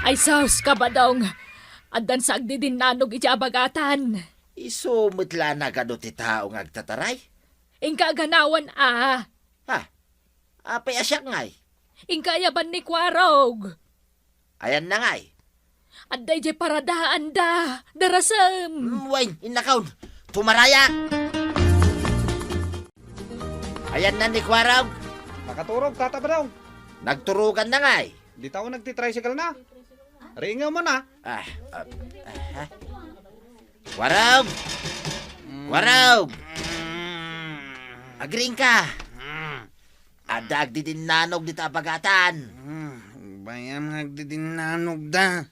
Ay saus ka ba daw nga? Andan sa agdidin nanog iti abagatan. Isumutla na gano ti tao nga agtataray. Ingka ganawan Ha? Apay asyak ngay. Ingka yaban ni Kwarog. Ayan na ngay. Anday di paradaan da. Darasam. Wain, inakaw. Tumaraya. Ayan na ni Kwarog. Nakaturog, tata ba daw? Nagturugan na ngay. Di tao nagtitricycle na. Ringaw mo na. Kwarog! Kwarog! Agring ka. Adag di din nanog dito abagatan. Bayan nagdidinanog da.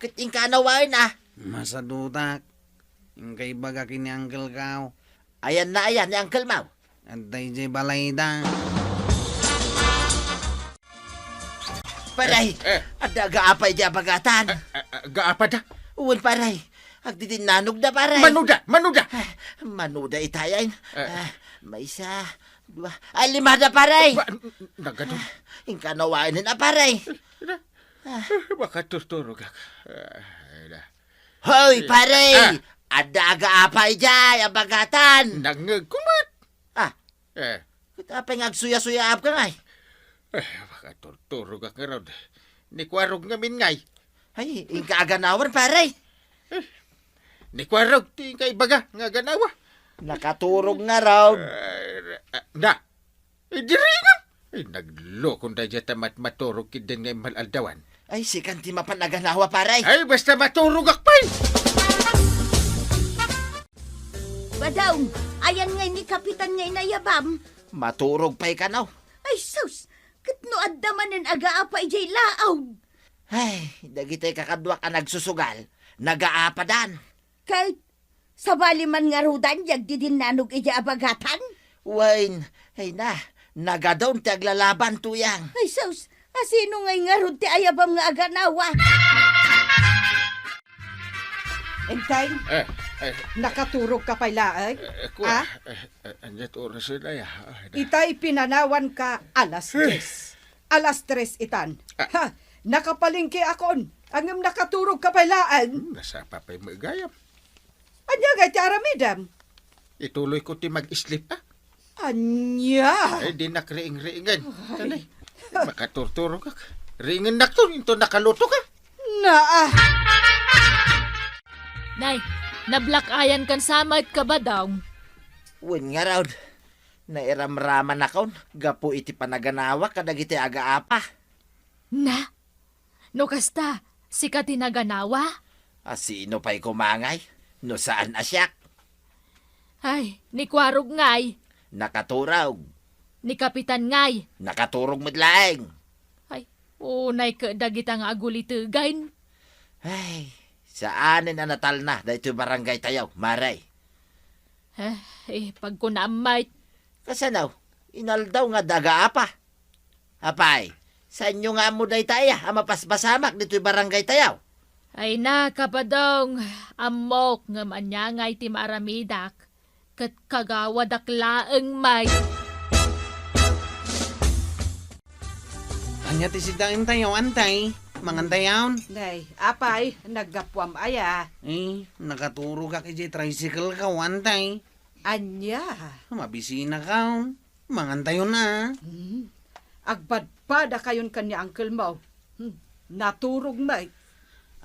Kiting ka nawain Masadutak. Yung kay baga kini Uncle Kao. Ayan na ayan ni Uncle Mau. Antay jay balay da. Paray, adaga apay di abagatan. Gaapa da? Uwan paray, agdi din nanog da paray. Manuda! Manuda itayan. May isa, dua, ay lima da paray. Nagadun. Ingka nawain na paray. Baka turturog ako. Hoy paray, adaga apay di abagatan. Nangkumat! Ah, Kitapay ngagsuya-suya ap ka ngay. Baka turturog ako raw. Ni Kwarog ngamin ngay. Ay, ingka aganawan paray. Ni Kwarog, ti kay baga nga ganawa. Nakaturog nga raw. Na! Diringan! Naglokon da dyan tamat maturog kidin ngay malaldawan. Ay, sikan ti mapanaganawa paray. Ay, basta maturog akpay! Badong, ayan ngay ni Kapitan ngay nayabam. Maturog pa'y ka now. Ay sus, katno addamanen agaapa ijay laaw. Ay, dagitay kakadwa ka nagsusugal. Nagaapadan. Kahit sa baliman nga rudan, yag di din nanog ijay abagatan. Wain, ay na, nagadon ti aglalaban tuyang. Ay sus, asino ngay nga rud ti ayabam nga aganawa. Entay, nakaturog ka pala, Kuha, anjat oras na ya. Itay pinanawan ka alas 3. Alas 3 itan. Ha, nakapalingki akon. Angam nakaturog ka pala, Nasa papay magayam. Anya nga ti aramidam. Ituloy ko ti mag-islip Anya. Ay, di nakriing-riingan. Tanay, makaturturog ka. Ringan na to, ito nakaluto ka. Naa. Nay, nablakayan kan samad ka ba daw? Wain nga raw. Nairamraman akon. Gapo iti panaganawa kadagiti agaapa. Na? No kasta, si ka tinaganawa? Sino pa'y kumangay? No saan asyak? Ay, ni Kwarog ngay, Nakaturog. ni Kapitan ngay. Nakaturog madlaeng. Ay, unay ka dagitang agulitigain. Ay, saanin na natal na dahito barangay tayaw, maray. Pag ko naamay, Kasanaw, inaldaw nga dagaapa. Apay, sa inyo nga mo day taya, amapasbasamak dito'y barangay tayaw. ay na kapadong, amok nga manyangay ti maramidak, kat kagawadak laeng may. Anya ti sidain tayo, antay. Mangantayawn. Nay, apay, naggapwam aya. Nakaturog ka kay tricycle ka, antay. Anya. Mabisina ka. Mangantayon na. Agpadpada kayon kanya Uncle Mau. Naturog may.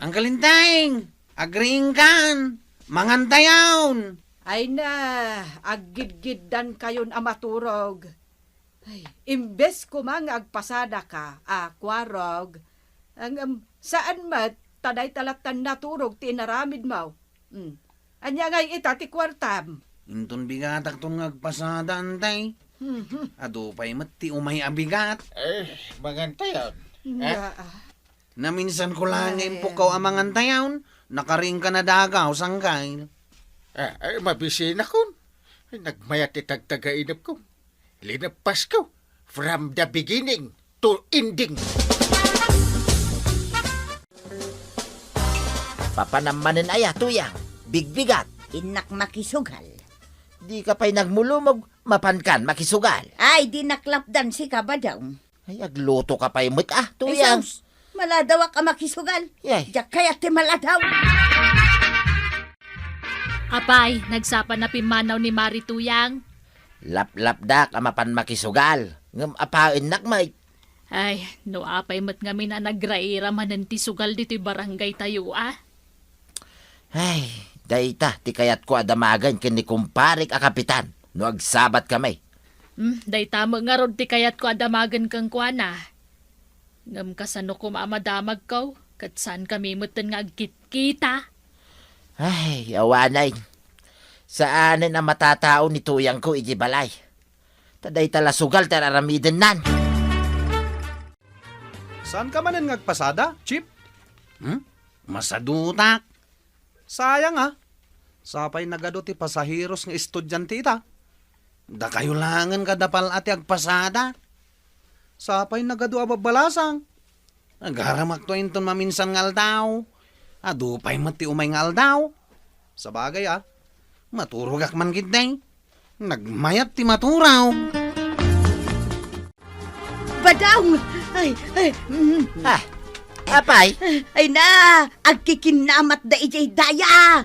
Ang kalintay. Agring kan. Mangantayawn. Ay na, aggid-giddan kayon amaturog. Ay, imbes ko mga agpasada ka, Kwarog, saan mat, taday talatan naturog, tinaramid mo. Anya ngay itati kwartam. Inton bigatak ton ngagpasada, antay. Ado pa'y mati umay abigat. Mangantayon. Na minsan ko lang po kaw ang mangantayawn. Nakaring ka na dagaw, sanggay. Ay, mabisin ako. Nagmayat itagtagainap ko. Linapas ko. From the beginning to ending. Papanamanin aya tuyang, bigbigat. Inak makisugal. Di ka pa'y nagmulumog, mapankan makisugal. Ay, di naklapdan si Kabadaw. Ay, agluto ka pa'y tuyang. Ay, sus, Maladaw ka makisugal. Yay. Diyak kaya ti maladaw. Apay, nagsapa na pimanaw ni Marituyang. Lap-lap dak amapan makisugal. Ngam apain nak may. Ay, no apay mat ngamin na nagraira manan ti sugal dito'y barangay tayo Ay, dayta ti kayat ko adamagan ken ni kumparik a kapitan. No agsabat kamay. Day tamo nga rod ti kayat ko adamagan kang kuana. Ngam kasano ko maamadamag ko, kat saan kami mutan nga agkit-kita. Ay, awanay. Saanin ang matatao ni tuyang ko ijibalay. Taday tala sugal tararamiden nan. Saan ka manan ngagpasada, Chip? Masadutak. Sayang ha. Sapay nagado ti pasahiros nga estudyante ita. Da kayo langan kadapal ati agpasada. Sapay nagado ababalasang. Agaramak to inton maminsan nga aldaw. Adupay mati umay nga aldaw. Sabagay maturugak man gitday. Nagmayat ti maturaw. Badang! Ha, apay. Ay na! Agkikinamat da ijay daya!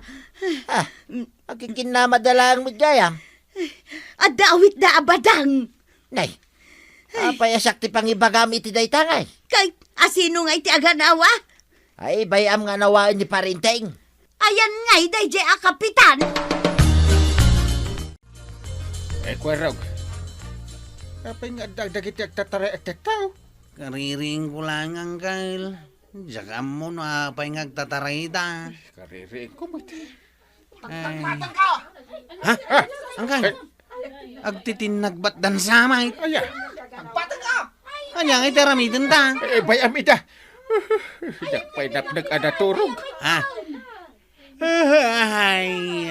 Ha, agkikinamadalang mo jayam. Adawit da abadang! Nay, apay asak ti pangibagam iti daytangay. Kay asino nga iti aganawa? Ay, bayam nga nawaan ni parinteng. Ayan nga'y da ijay kapitan! Kwarog. Apay nga dagdagiti agtatara at tao. Kariring ko lang ang kail. Diyan mo na apay ngagtatarayda. Kaririin ko mati. Ha? Angkay? Agtitinagbat dan samay. Aya. Anyang itaramidin ta. Bayam ida. Yak pa'y nag-adaturog. Ha? Ay.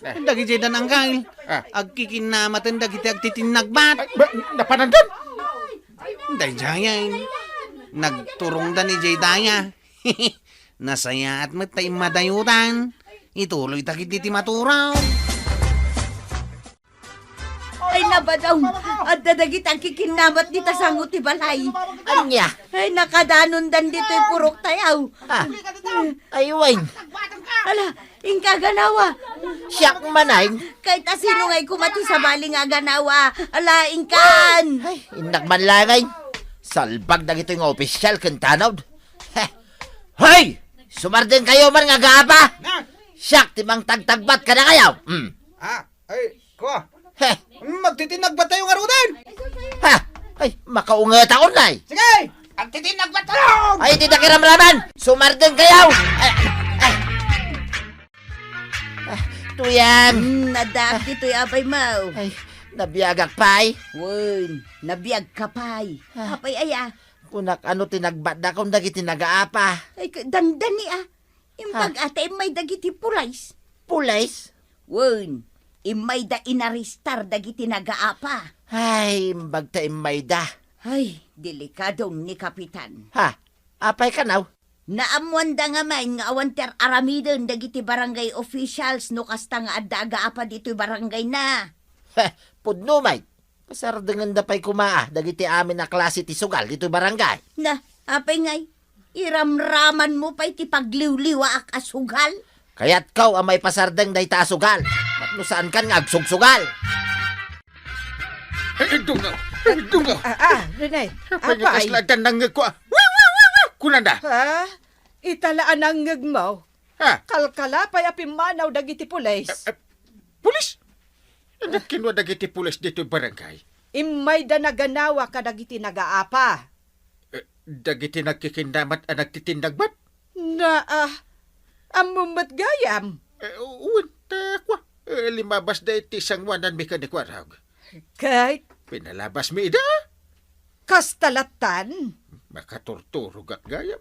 Dagi dan ang kail. Agkikinamatan dagiti agtitinagbat. Napanandan? Day jayan. Nagturong da ni Jaydaya. Nasaya at matay madayutan. Ituloy takit ti maturaw. Ay nabadaw! At dadagit ang kikinamat ni tasangot ti balay. Anya? Ay nakadanon dan dito'y purok tayaw. Ha? Ay, wain. Ala, ingka ganawa. Siyak manay. Kahit asino nga'y kumati sa bali nga ganawa. Ala, ingkan! Ay, inak man langay. Salbag na ito yung opisyal kantanod. Hoy! Sumardin kayo man nga gaaba! Siyak, timang tagtagbat ka na kayo! Ay, ko. Heh, Magtitinagbat tayo nga rudan. ha! Ay, makaungat ako na eh. Sige! Agtitinagbat tayo! Ay, di na kiramraman! Sumardin kayo! Tuyang! Nadak dito'y abay mau. Ay, nabiyagak pay. Wen, nabiyag kapay. Apay aya. Kunak ano tinagbat na kung dagiti nagaapa. Ay, dandani Impag ate may dagiti pulays. Pulays? Wen, imay da inaristar dagiti nagaapa. Ay, mbagta imayda. Ay, delikadong ni kapitan. Ha? Apay ka now? Naamuan da nga man nga awanter aramidon dagiti barangay officials no kasta nga adda agaapa dito'y barangay na. Heh, pudno may. Pasardangan da pa'y kumaa. Dagiti amin na klase ti sugal dito barangay. Na, apay ngay, iramraman mo pa'y ti pagliwliwa ak asugal. Kaya't kaw ang may pasardang day ta sugal. At no saan kan nga agsugsugal. Dungaw. Renay, Apay nga apay. kasladan ng ko. Kunanda. Ha? Italaan ang ngag mo. Ha? Kalkala pa'y apimanaw dagiti pulays. Pulis? Kinwa dagiti pulis dito barangay. Imay da naganawa ka dagiti nagaapa. Dagiti nagkikindamat at nagtitinagbat. Na, amumat gayam. Uwan, takwa. Limabas da iti sangwanan mi kanikwarag. Kahit Pinalabas mi ida. kastalatan. Makaturturog at gayam.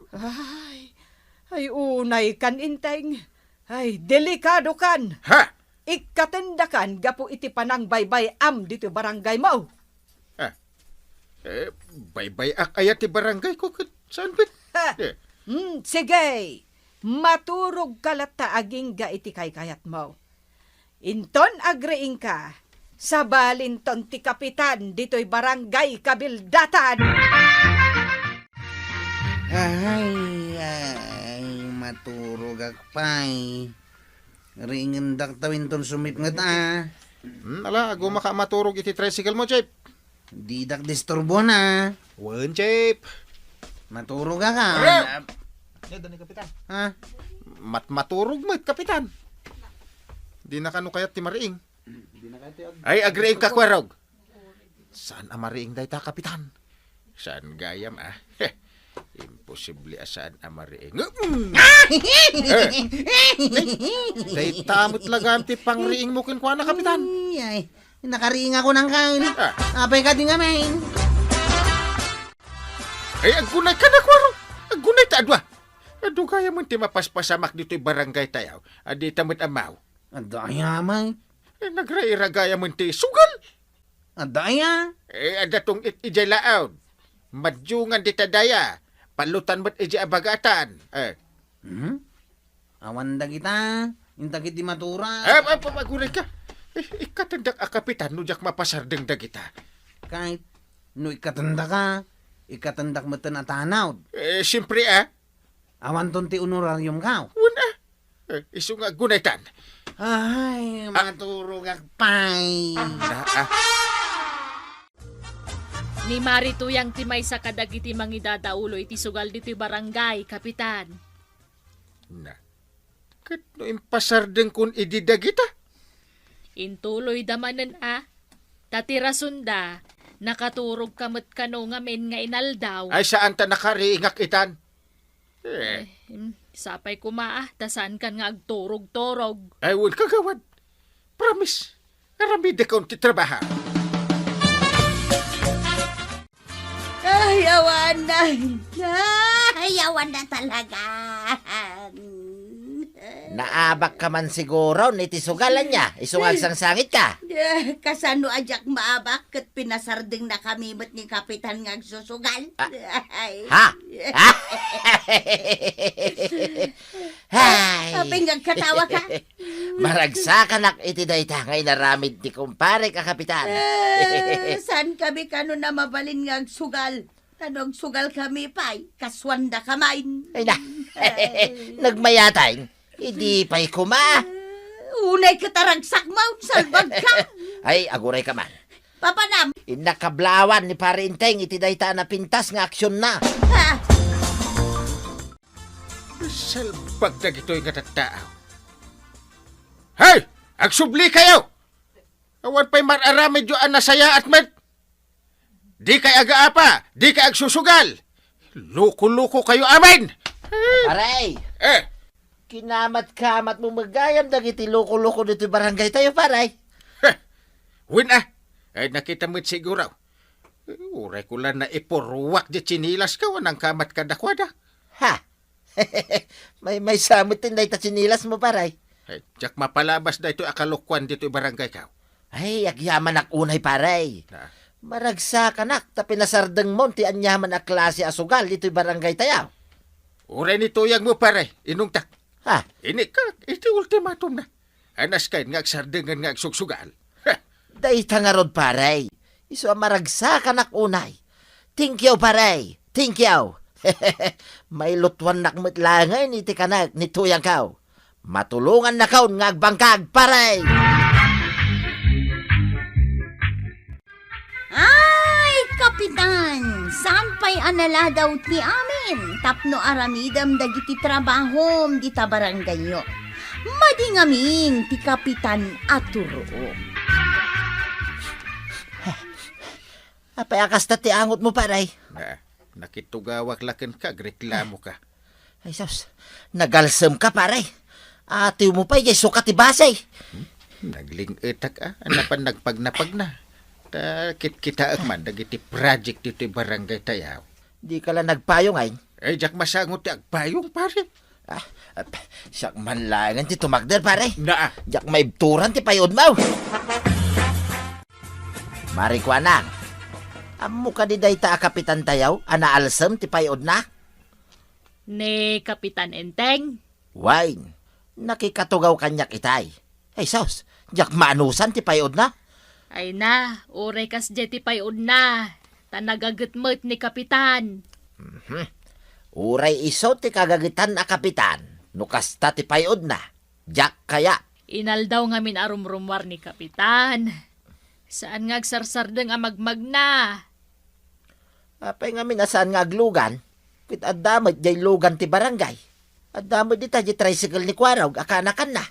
Ay unay kan inteng. Ay, delikado kan. Ha? Ikatendakan gapo iti panang baybay am dito barangay mo. Baybay ak ayat ti barangay ko. Saan bit? Ha? Sige, maturog kalata aging ga iti kayat mo. Inton agreing ka, sabalinton ti kapitan dito'y barangay kabildatan. Ay, maturog akpay. Ringen dak tawin ton sumip nga ta. Ala, ago makamaturog iti tricycle mo, Chip. Di dak disturbo na. Wan, Chip. Maturog ka ka. Yan, ni Kapitan. Ha? Maturog mo, Kapitan. Di na kano kayat ti mariing. Ay, agreeing ka, Kwarog. Saan ang mariing dahi ta, Kapitan? Saan gayam, ah? Imposible saan ang mariing. Dahi tamot lagam ti pangriing mo kinkwana, Kapitan. Ay, nakariing ako ng kain. Ah. Apay ka din ngamin. Ay, agunay ka na, Kwarog. Agunay ta, adwa. Ado kaya mo ti mapaspasamak dito'y barangay tayaw. Adi tamot amaw. Adaya, may. Nagrairagaya mo ti sugal. Adaya. Adatong ijay laawd. Madyungan di tadaya. Palutan mo't ijay abagatan. Awan da kita. Inta kiti matura. Papaguray ka. Ikatandak a kapitan, nujak mapasardeng da kita. Kahit no ikatanda ka. Ikatandak mo na tanaw. Siyempre Awan ton ti honorarium ka. Wala. Isu nga gunaytan. Ay, maturog akpay. Ni Marituyang timay sa kadagiti mangidadaulo iti sugal dito'y barangay, Kapitan. Na. Kat no impasardeng kun idida kita. Intuloy damanen tatira sunda, nakaturog kamot kano nga men nga inaldaw. Ay saan ta nakariingak itan? Sapay kumaa, tasan kan nga agturog-turog. Ay wun kagawad. Promise. Naramide ka ti trabaho. Ay, awan na. Ay, awan na talaga. Naabak ka man siguro, niti sugalan niya. Isungal sang sangit ka. Kasano ajak maabak kat pinasarding na kamimot ni Kapitan nga agsusugal. Ay. Ha? Hay. Aping katawa ka. Maragsa ka nak iti dayta nga inaramid ti kumpare ka, Kapitan. San kami kano na mabalin nga agsugal? Tanong sugal kami pa'y kaswanda kamain. Ay na, nagmayatay. Hindi pa'y kuma. Unay kataragsak mo, salbag ka. Ay, aguray ka man. Papanam. Inakablawan ni pare Inteng iti dayta na pintas nga aksyon na. Ha? Salbag na gito'y nga tattaaw. Hey! Agsubli kayo! Awan pa'y mararamid yung anasaya at mat. Di kay agaapa, di kay agsusugal. Luko-luko kayo amin! Paray, Eh, kinamat-kamat mo magayam dagiti loko-loko dito barangay tayo, paray. win ay nakita mo't siguro. Uray ko lang na ipurwak di chinilas ka, wanang kamat ka dakwada. Ha? may samot din dayta sinilas mo, paray. Ay, jak mapalabas na ito akalukwan dito barangay ka. Ay, agyaman ak unay, paray. Na, Maragsa kanak, ta pinasardeng mo, ti anyaman a klase asugal dito'y barangay tayaw. uray ni tuyang mo pare, inungtak. Ha? Ini ka, iti ultimatum na. Anas kayo nga agsardengan nga agsugsugal. Dayta nga rod, paray. Iso maragsa kanak unay. Thank you, paray. Thank you. May lutwan nakmet langay ni ti kanak ni tuyang kaw. Matulungan na kaon nga agbangkag, paray. Ay, Kapitan! Saan pa'y anala daw ti amin? Tapno aramidam dagiti trabahom di ta barangay nyo. Madingaming ti Kapitan aturo. Apay akas ta ti angot mo, paray. Na, nakitugawak laken ka, reklamo ka. Ay, sus. Nagalsem ka, paray. Atiw mo pa, yay sukat ti basay. Nagling etak anapan nagpagnapag na. Takit kita man dagiti project dito barangay tayaw. Di ka lang nagpayong ay. Ay, jak masangot ti agpayong pare. Siyak man langan ti tumagder, pare. Na, Jak maibturan ti payod mo. Marikwanang. Amo ka di dayta a kapitan tayaw, anaalsem ti payod na. Ni Kapitan Enteng. Wine. Nakikatugaw kanyak itay. Ay, sus. Jak maanusan ti payod na. Ay na, oray kas jeti payod na. Tanagagatmet ni Kapitan. Uray iso ti kagagitan na kapitan. Nukasta ti payod na. Jack kaya. Inaldaw ngamin arumrumwar ni Kapitan. Saan nga agsarsardeng amagmag na? Apay nga minasaan nga aglugan. Kit adamot jay lugan ti barangay. Adamot di tayo tricycle ni Kwaraw. Akanakan na.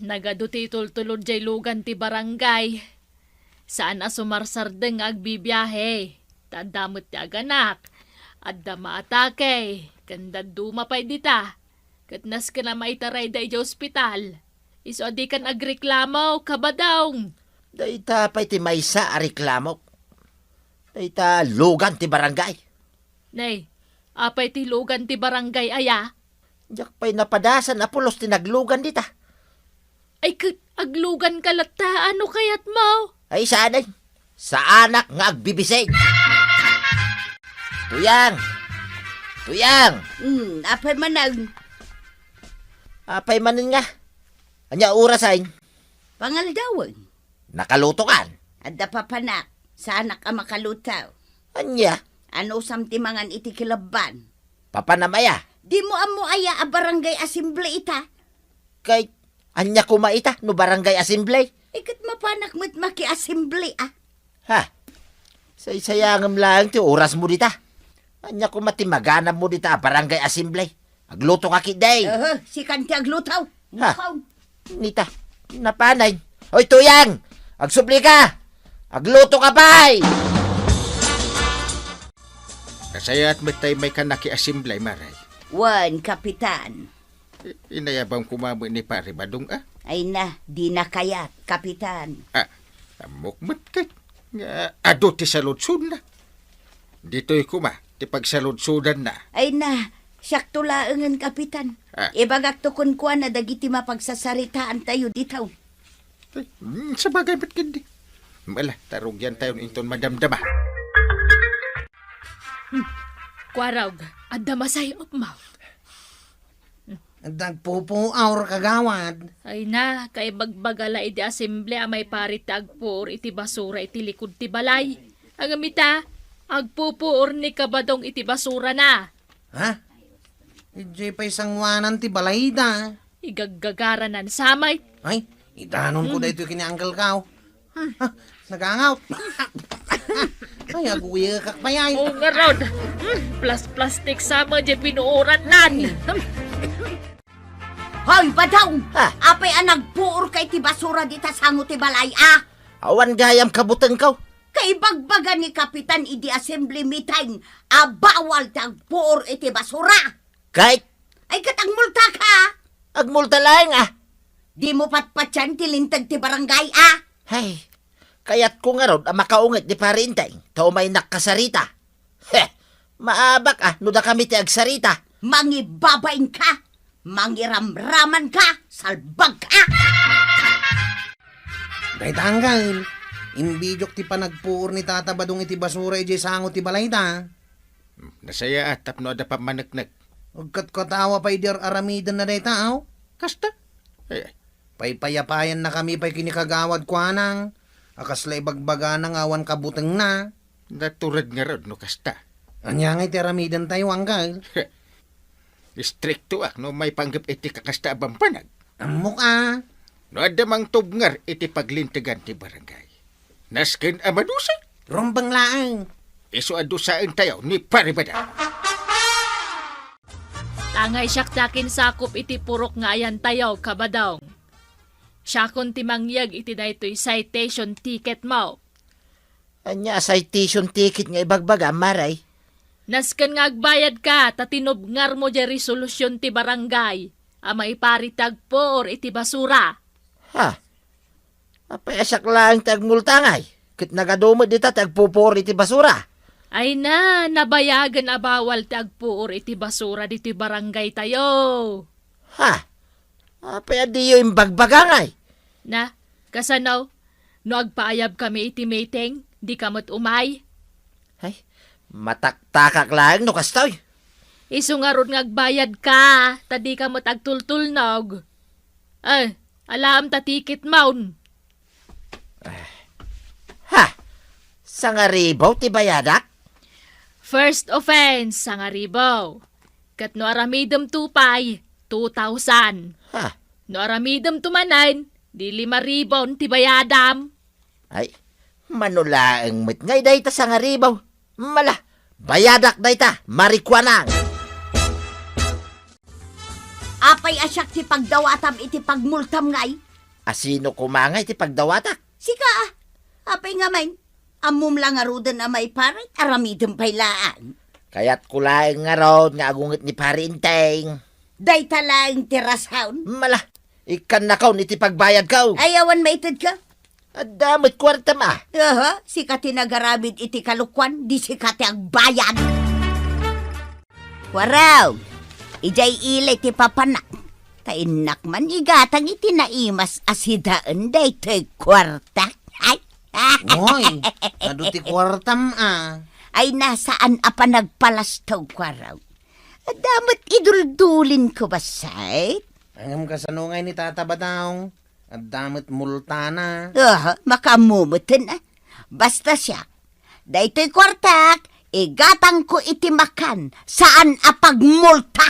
Nagaduti tultulod jay lugan ti barangay. Saan asumarsardeng agbibiyahe? Tadamot ti aganak. Adda maatake. Kanda dumapay dita. Katnas ka na maitaray day di ospital. Iso di kan agreklamo, kabadawng. Dayta pa'y ti maysa a reklamok. Dayta lugan ti barangay. Nay, apay ti lugan ti barangay aya. Diyak pa'y napadasan na pulos ti naglugan dita. Ay aglugan kalata, ano kayat mo? Ay sanay. Sa anak nga agbibisig. Tuyang! Tuyang! Apay manag. Apay manin nga. Anya oras ay. Pangaldawan. Nakaluto kan. Adda papanak. Sa anak ang makalutaw. Anya. Ano samtimangan iti kilaban? Papanamaya. Di mo amo aya a barangay assembly ita. Kay anya kumaita no barangay assembly. Ikat mapanak mo't maki-assembly Ha? Say-sayangam lang ti oras mo dita. Anya kumati maganap mo dita barangay assembly. Agluto ka kiday. Si kanti aglutaw. Ha? Mukaw. Nita, napanay. Hoy Tuyang! Agsubli ka! Agluto ka pa'y! Kasaya at matay may kanaki-asimblay, Maray. Wan, kapitan. Inayabang kumamo ni Pare Badong, Ay na, di na kayat, kapitan. Amokmat ka. Nga, ado ti saludsud na. Dito'y kuma, ti pagsaludsudan na. Ay na, siyak tulaangan, kapitan. Ah. Ibagak to kun kwa na dagiti mapagsasaritaan tayo ditaw. Sa bagay ba't hindi? Mala, tarog yan tayo inton madamdama. Kwarag, adda masay upmaw. Nagpupuaw kagawad. Ay na, kay bagbagala iti asemble may parit agpuor iti basura iti likod ti balay. Ang amita, agpupuor ni kabadong iti basura na. Ha? Ijay pa isang wanan ti balayda. Igaggagaranan samay. Ay, itanon ko da ito kinianggal kao. Ha, nagangaw. Ay, aguya kakpayay. Oo nga rod. Plus plastic sama di pinuoran nan. Hoy, badaw! Ha? Apay ang nagpuor kay ti basura dita sango ti balay, Awan gayam kabutang ka. Kay bagbaga ni kapitan idi assembly meeting, bawal tagpuor iti basura. Kahit Ay katang multa ka. agmulta lang Di mo patpatyan ti lintag ti barangay, Hay, kayat ko nga rod makaungit di parintay. Tao may nakasarita. Heh, maabak no da kami ti agsarita. Mangibabain ka. Mangiramraman ka. Salbag ka. Dahil tanggal. Imbijok ti panagpuor ni Tata Badong iti basura ijay sango ti balayda. Nasaya at tapno ada pa managnag. Agkat katawa pa idir aramidan na day tao. Kasta? Ay, Paypayapayan na kami pa'y kinikagawad kwa nang. Akasla ibagbaga ng awan kabuteng na. naturad nga rod no kasta. Anya nga iti aramidan tayo anggal. Stricto no may panggap iti kakasta abang panag. Amok ah. No adamang tubngar iti paglintigan ti barangay. Nasken amadusa. Rombang laang. Iso adusaan tayo ni Paribada. Tangay siyak sakop iti purok nga ayan tayo, kabadong. Siya kon timangyag iti daytoy citation ticket mo. Anya citation ticket nga ibagbaga, maray. Nasken nga agbayad ka, tatinobngar mo di resolusyon ti barangay. Amay paritag po or iti basura. Ha? Apayasak lang tagmultangay. Kit nagadumod dita tagpupor iti basura. Ay na, nabayagan abawal ti agpuor iti basura diti barangay tayo. Ha? Apaya diyo yung bagbagangay. Na, kasanaw, no agpaayab kami iti meeting, di kamot umay. Ay, mataktakak lang no kastoy. Isungarod nga agbayad ka, tadi kamot agtultulnog. Ay, alam ta ticket maun. Ha? Sa nga ribaw ti bayadak? First offense, sang aribaw. Kat no aramidem tupay, 2,000. Ha? No aramidem tumanan, di 5,000 ti bayadam. Ay, manulaang mit ngay dayta sa ngaribaw. Mala, bayadak dayta, marikwanang. Apay asyak ti pagdawatam iti pagmultam ngay. Asino kumangay ti pagdawatak? Sika apay nga man. Amum lang arudan na may parit, aramidem paylaan. Kaya't kulaing nga ron nga agungit ni Parinteng. Day talaing tirashawn. Mala, ikan na kaw niti pagbayad kaw. Ayawan maitid ka. At damot kwarta ma. Sika tinagaramid iti kalukwan, di sika ti agbayad. Waraw, ijay ilay ti papanak. Kainak man igatang iti naimas asidaan day ti kwarta. Ay, Hoy, adu ti kwartam ay nasaan apa nagpalastaw kwaraw. Damat iduldulin ko ba, say? Angam kasanungay ni Tata Badong. At damit multana. Makamumutin Basta siya. Daytoy kwartak, igatang ko itimakan saan apagmulta.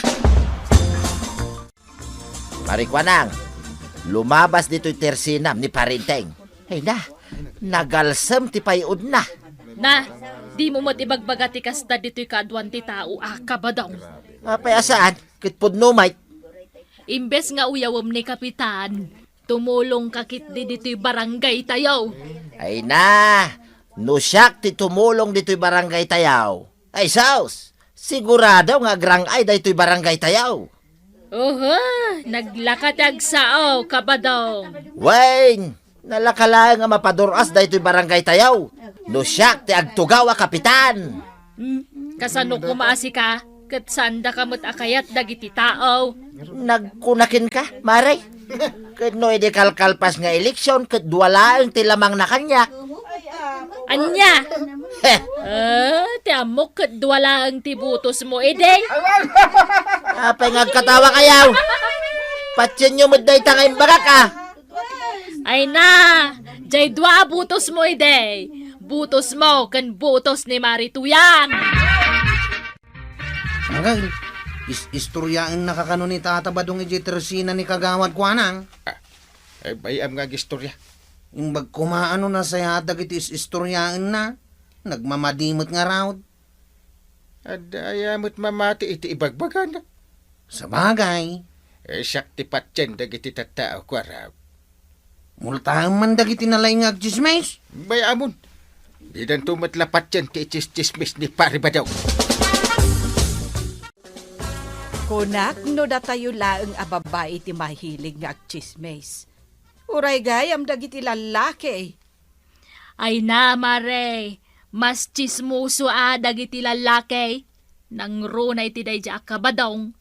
Marikwanang, lumabas dito'y tersinam ni Parinteng. Ay na, nagalsam ti payud na. Na, di mo mo't ibagbaga ti kasta dito'y kaadwan ti tao, kabadong. Apay asaan, kitpud numay. Imbes nga uyawom ni Kapitan, tumulong kakit di dito'y barangay tayo. Ay na, nusyak ti tumulong dito'y barangay tayaw. Ay saus, sigurado nga grang ay dito'y barangay tayaw. Oho, naglakatag sao, kabadong. Wayne, nalakala nga mapaduras dito'y barangay tayaw. Nusyak ti agtugawa kapitan. Kasano kumaasi ka, kat sanda kamot akayat dagiti tao. Nagkunakin ka, Maray. Kat no edi kalkalpas nga eleksyon, kat duwalaan ti lamang na kanya. Anya, Heh, ti amok kat duwala ang tibutos mo, ede. apay ngagkatawa kayaw. Patsin nyo muday tangay bagak ah. Ay na, jay dua butos mo, ede. Butos mo, kan butos ni Marituyang. Agay, istoryaan nakakano ni Tata Badong iti tersina ni Kagawad Kwanang. Ay bayam nga gistorya. Yung bagkumaano na saya dagiti istoryaan na. Nagmamadimot nga raw. At ayamot mamati iti ibagbagan na. Sa bagay, Siyak ti patyen dagiti tattao kwaraw. multahan man dagiti nalay nga agjismes. Bayamon. Di dan tumatla patyen ti ichis-chismis ni Paribadaw. Kunak, no datayo laeng ababay ti mahilig nga agchismes. Uray gayam dagiti lalaki. Ay na, Mare, mas chismuso dagiti lalaki. Nang runay ti day kabadong.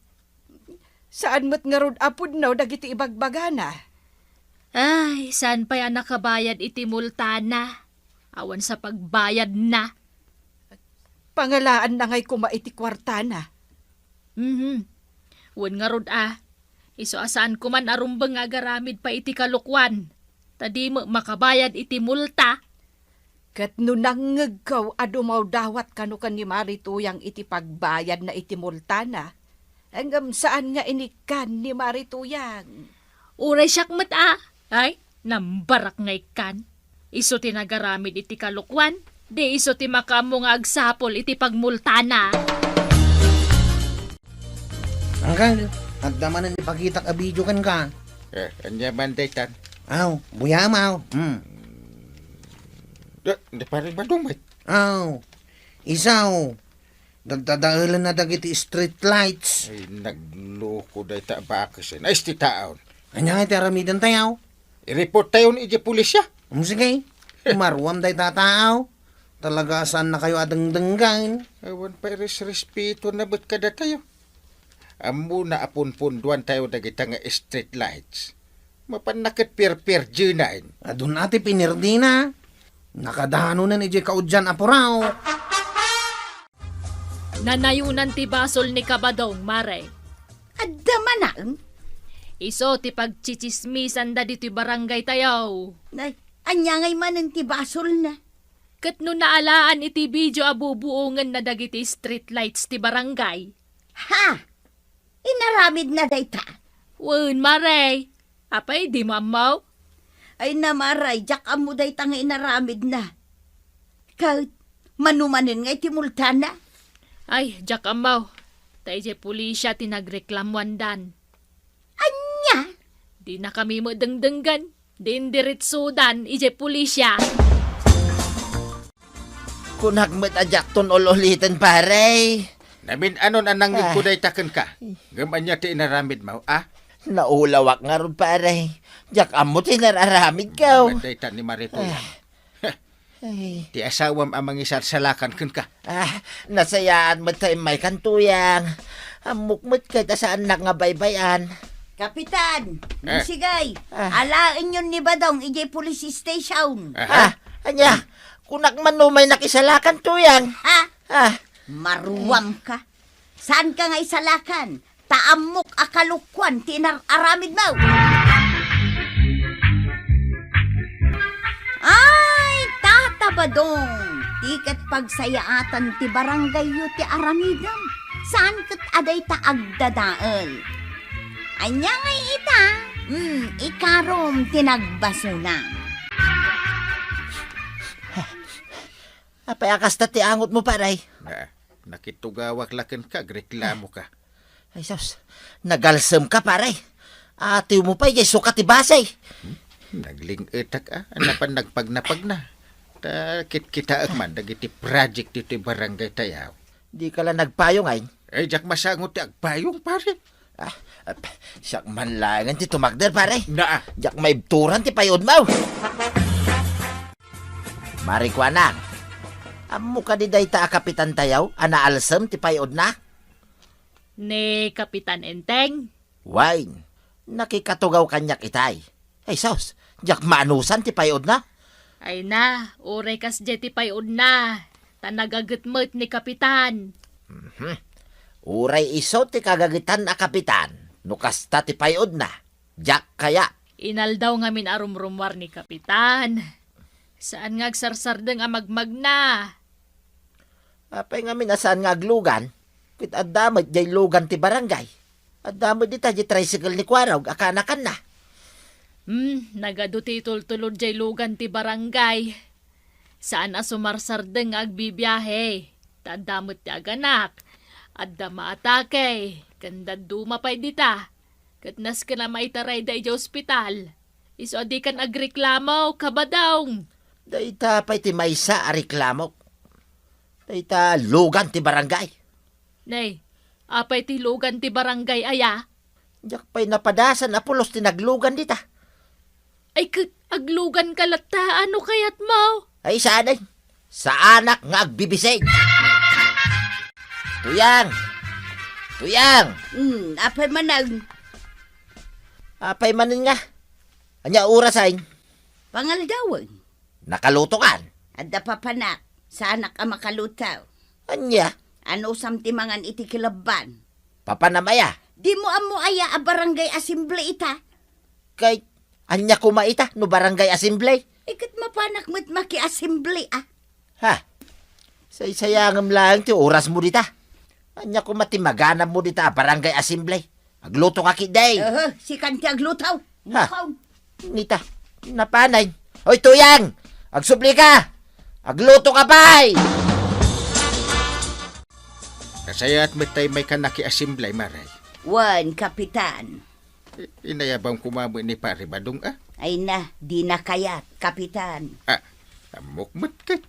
Saan mo't nga rod apod no dagiti ibagbagana? Ay, saan pa yan nakabayad iti multa na? Awan sa pagbayad na. Pangalaan na ngay kuma iti kwartana. Wan nga rod Iso asaan ko man arumbang nga garamid pa iti kalukwan. Tadi mo makabayad iti multa. Kat no nangagaw adumaw dawat kano kan ni Marituyang iti pagbayad na iti multana. Hanggang saan nga inikan ni Marituyang? Uray siyak mat Ay, nambarak ngay kan. Iso ti nagaramid iti kalukwan. Di iso ti makamo nga agsapol iti pagmultana. Angkal, at damanan ipakitak a video kan ka. Anya man daytan. Aw, buyamaw. Di Paribadaw may. Aw, isaw. Dagdadaalan na dagiti street lights. Ay nagloko dayta bakasin. Ay sti taon. Kanya nga iti aramidan tayaw. I-report tayo ni iti pulisya. Sige, maruam day tataaw. Talaga saan na kayo adangdanggan. Awan pa respeto na ba't kada tayo? Amo na apun-punduan tayo dagita nga street lights. Mapanakit per junain. Adun ati pinirdi na. Nakadano na ni Jay kaudyan apuraw. Nanayunan ti basol ni Kabadong, Mare. Adamanan? Iso ti pagchichismisan da dito'y barangay tayo. Anya ngay man ang tibasol na. Kat no naalaan iti video abubuungan na dagiti street lights ti barangay. Ha? Inaramid na dayta. Wen maray, apay di mamaw? Ay namaray, jak amo dayta nga inaramid na. Kahit manumanin nga iti multana. Ay, jak amaw. Tay je pulisya tinagreklamwandan. Anya? Di na kami mo dengdenggan. Din diritsudan, ije pulisya. Kunak mo't ajak ton ulitin pare. Namin anon anang kuday taken ka. Gamanya ti inaramid mo, ah? Naulawak nga ron pare. Jak amo tinararamid ka. Baday ta ni Marito yan. Ay, Ti asawam amang isarsalakan ken ka. nasayaan mo tayo may kantuyang. Amukmut ka ta sa anak nga baybayan. Kapitan, Eh. sigay, alain yun ni Badong, ije police station. Aha. Anya, kunak man no may nakisalakan tuyang. Ha? Maruwam ka. Saan ka nga isalakan? Taamok akalukwan, tinar-aramid mo. Ay, Tata Badong, tikat pagsayaatan ti barangay yu ti aramidam. Saan kat aday ta agdadaal? Anya ngay ita, ikarom tinagbasuna. Apay akas ta ti angot mo paray. Nakitugawak laken ka, reklamo ka. Ay sus, nagalsem ka paray. Ate mo pa yung sukat ti basay. Nagling etak anapan nagpagnapag na. Ta kita man dagiti project dito barangay tayaw. Di ka lang nagpayong ay. Jak masangot ti agpayong pare. Siyak man langan ti tumagder paray. Naa. Jak may turan ti payod mo. Mari ko anak. Amo ka di day ta kapitan tayaw, anaalsem ti payod na. Ne Kapitan Enteng. Wine, nakikatugaw kanyak itay. Ay sus, jak maanusan ti payod na. Ay na, oray kas jeti payod na. Tanagagatmet ni Kapitan. Uray iso ti kagagitan na kapitan. Nukasta ti payod na. Jak kaya. Inal daw ngamin arumrumwar ni Kapitan. Saan nga agsarsardeng amagmag na? Apay nga minasaan nga aglugan. Kit adamit jay lugan ti barangay. Adamit di ta jay tricycle ni Kwarog, akanakan na. Nagaduti tultulod jay lugan ti barangay. Saan a sumarsardeng agbibiyahe? Tadamot ti aganak. Adda maatake. Kanda dumapay dita. Katnas ka na maitaray da ija ospital. Iso di kan agreklamo, kabadawng. Dayta pa'y ti maysa a reklamok. Dayta lugan ti barangay. Nay, apay ti lugan ti barangay aya? Jak pa'y napadasan apulos ti naglugan dita. Ay aglugan kalata, ano kayat mo? Ay saan ay? Sa anak nga agbibisig. Tuyang! Tuyang! Apay manag, Apay manin nga. Anya oras ay? pangaldawag. Nakalutokan. Adda papanak, sa anak ka makalutaw. Anya? Ano samtimangan iti kilaban? Papanamaya. Di mo amo aya a barangay assembly ita. Kay anya kumaita no barangay assembly. Ikat mapanak mo't maki-assembly Ha? Say-sayangam lang ti oras mo dita. Anya kumatimaganap mo dita barangay assembly. Agluto ka kiday. Si kanti aglutaw. Ha? Mukaw. Nita, napanay. Hoy tuyang! Agsubli ka! Agluto ka pa'y! Kasayat metay may kanaki asimblay maray. Wan, kapitan. Inayabang kumamo ni pare Badong Ay na, di na kayat, kapitan. Amukmat kat.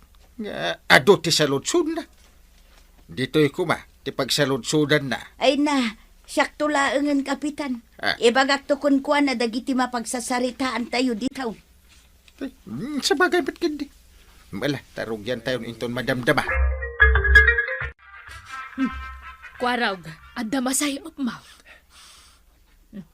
Ado ti saludsud na. Dito'y kuma, ti pagsaludsudan na. Ay na, siyak tulaangan, kapitan. Ibagak to kun kuan na dagiti mapagsasaritaan tayo ditaw. Sa bagay ba't gindi? Mala, tarog yan tayo inton madamdama. Kwarog, adda masay upmaw.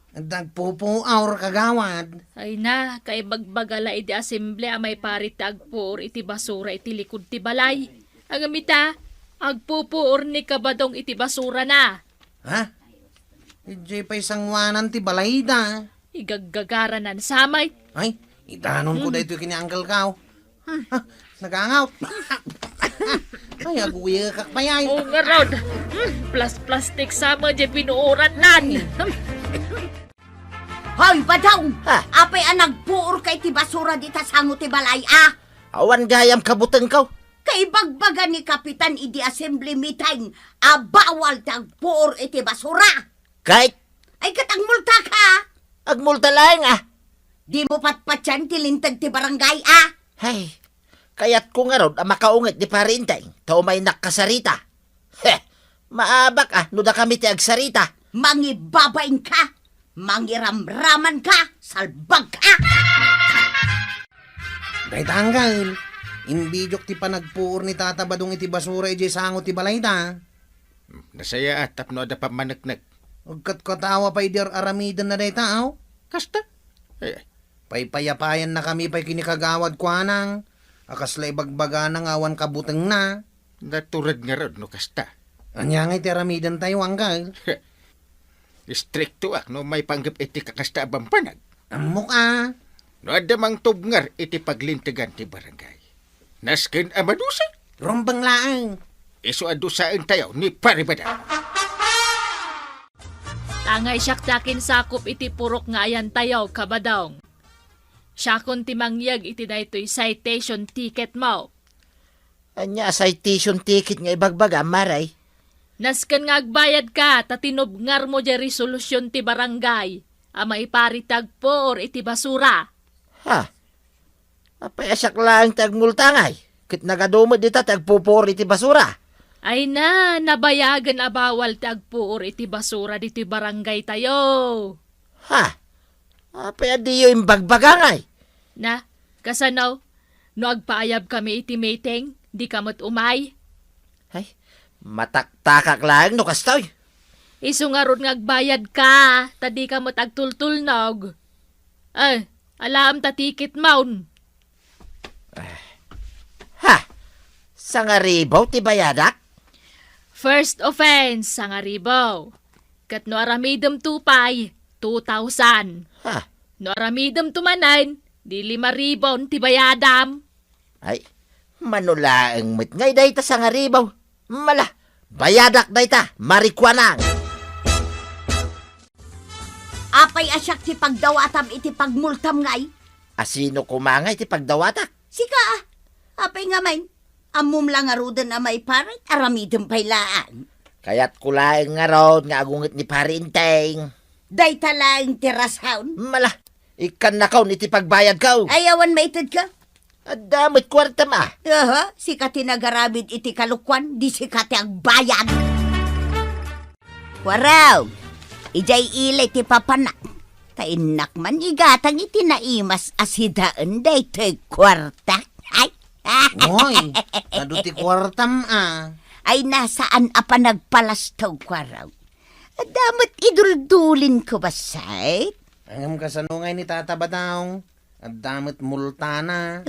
Nagpupuaw kagawad. Ay na, kay bagbagala iti asemble may parit ti agpuor iti basura iti likod ti balay. Ang amita, agpupuor ni kabadong iti basura na. Ha? Ijay pa isang wanan ti balayda. Igaggagaranan samay. Ay, itanon ko da ito kini Uncle Kao. Ha, Nagangaw. Ay, aguya ka pa yan. Oo nga Rod. Plus plastic sama dyan pinuuran nan. Hoy, badong! Ha? Apay ang nagpuor kay ti basura di tasango ti balay, ah! Awan gayam kabuteng ka. Kay bagbaga ni Kapitan idi assembly meeting, bawal tagpuor iti basura! Kahit Ay katang multa ka! agmulta lang Di mo patpatyan tilintag ti barangay, ah! Hay, kayat ko nga ron ang makaungit di parintay. Tao may nakasarita. Heh, maabak nuda kami ti agsarita. Mangibabain ka! Mangiramraman ka! Salbag ka! Day tanggal. Imbijok ti panagpuor ni Tata Badong iti basura iti sango ti balay ta. Nasaya at tapno ada pa managnag. Agkat katawa pa idir aramidan na day tao. Kasta? Eh, Paypayapayan na kami pa'y kinikagawad kwa nang. Akaslay bagbaga ng awan kabuteng na. naturad nga rod no kasta. Anya nga iti aramidan tayo anggal. Stricto no may panggap iti kakasta abampanag. Amok ah. No adamang tubngar iti paglintigan ti barangay. Nasken amadusa. Rombang laang. Iso adusaan tayo ni paribada. Tangay siyak takin sakop iti purok nga ayan tayo, kabadong. Siya kon timangyag iti daytoy citation ticket mo. Anya citation ticket nga ibagbaga maray. Nasken nga agbayad ka, tatinobngar mo di resolusyon ti barangay. Ama iparitag po or iti basura. Ha? Apay asyak lang tagmultangay. Kit nagadumod dita tagpupuri ti basura. Ay na, nabayagan abawal tagpo or iti basura diti barangay tayo. Ha? Apay adiyo imbagbagangay. Na, kasanaw, no agpaayab kami iti meeting, di kamot umay. Ay, mataktakak lang no kastoy. Isu nga ron ngagbayad ka, tadi kamot agtultulnog. Ay, alam ta ticket maun. Ha? Sa nga ribaw ti bayadak? First offense, sa nga ribaw. Kat no aramidem tupay, 2,000. Ha? No aramidem tumanan, di 5,000 ti bayadam. Ay, manulaang mit ngay dayta sa nga ribaw. Mala, bayadak dayta, marikwanang. Apay asyak ti pagdawatam iti pagmultam ngay. Asino kumangay ti pagdawatak? Sika ah. Apay nga main. Amum lang arudan na may parit, aramidem paylaan. Kaya't kulaing nga ron nga agungit ni parinteng. Day talaing tirasawn. Mala, ikan na kaw iti pagbayad kaw. Ayawan maitid ka. Adamit kwarta ma. Sika tinagarabid iti kalukwan, di sika ti agbayad. Waraw, ijay ilay ti papanak. Kainak man igatang iti naimas asidaan day ti kwarta. Ay, Hoy, kaduti kwartam ah. ay nasaan apa nagpalastaw kwaraw. Damat iduldulin ko ba, say? Ang kasanungay ni Tata Badong. At damit multa na.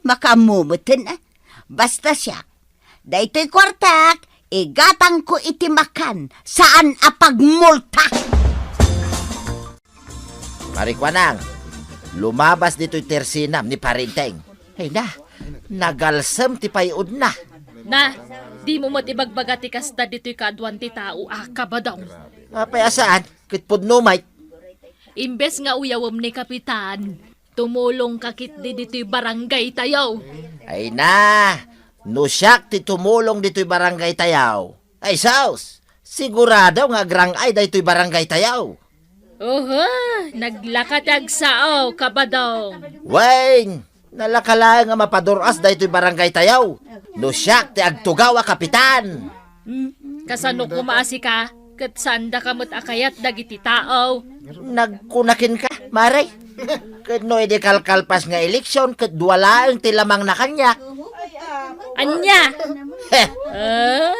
Makamumutin ah. Basta siya. Daytoy kwartak, igatang ko iti makan. Saan apagmulta? Marikwanang, lumabas dito'y tersinam ni parinteng. Hey na, nagalsam ti payud na. Na, di mo matibagbaga ti kasta dito'y kaadwan ti tao, kabadong. Apay asaan, kit pudno may. Imbes nga uyawam ni kapitan, tumulong kakit di dito'y barangay tayo. Ay na, no siyak ti tumulong dito'y barangay tayaw. Ay saus, sigurado nga grang ay dito'y barangay tayaw. Naglakatag sao, kabadong. Weng, nalakalang nga mapaduras dito'y barangay tayaw. No siyak ti agtugawa kapitan. Kasano kumaasi ka, kat sanda kamot akayat dagiti tao. Nagkunakin ka, maray. Kat no edi kalkalpas nga eleksyon, kat duwalaang ti lamang na kanyak. Anya, Heh,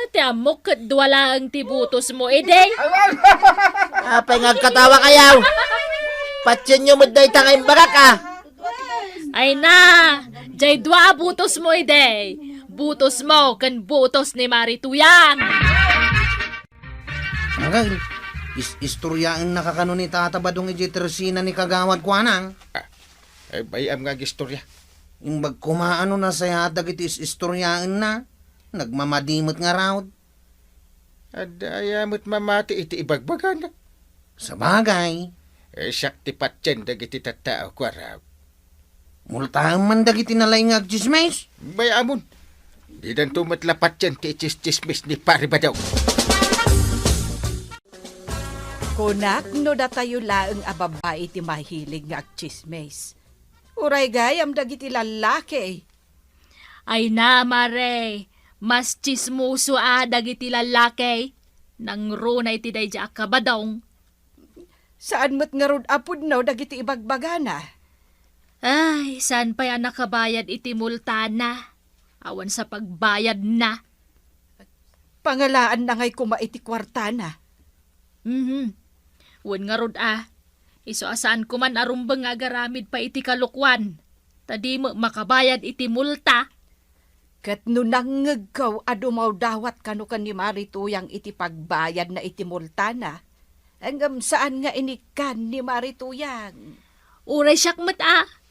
ti amok kat duwala ang tibutos mo, ede. apay nga katawa kayaw. Patsin nyo mo day tangay barak ah. Ay na, jay dua butos mo, ede. Butos mo, kan butos ni Marituyan. Anggal, istorya ang nakakano ni Tata Badong iti tersina ni Kagawad kwa nang. Ay bayam nga gistorya. Yung bagkumaano na saya dagiti istoryaan na. Nagmamadimot nga raw. Adayamot mamati iti ibagbagan. Sa bagay, Siyak ti patyen dagiti tattao ko araw. multahan man dagiti nalay nga chismes. Bayamon. Di dan tumatlapat yan ti chismis ni Paribadaw. Kunak no datayo laeng ababay iti mahilig nga agchismes. Uray gayam dagiti lalaki. Ay na, Mare. Mas chismoso dagiti lalaki. Nang runa iti dayja akabadong. Saan mo't nga rod apod no dagiti ibagbagana? Ay, saan pa yan nakabayad iti multana? Awan sa pagbayad na. Pangalaan na ngay kuma iti kwartana. Wan nga rod Iso asaan ko man arumbang nga garamid pa iti kalukwan. Tadi mo makabayad iti multa. Kat no nangegkaw adumaw dawat kano kan ni Marituyang iti pagbayad na iti multana. Hanggang saan nga inikan ni Marituyang? Uray siyak mat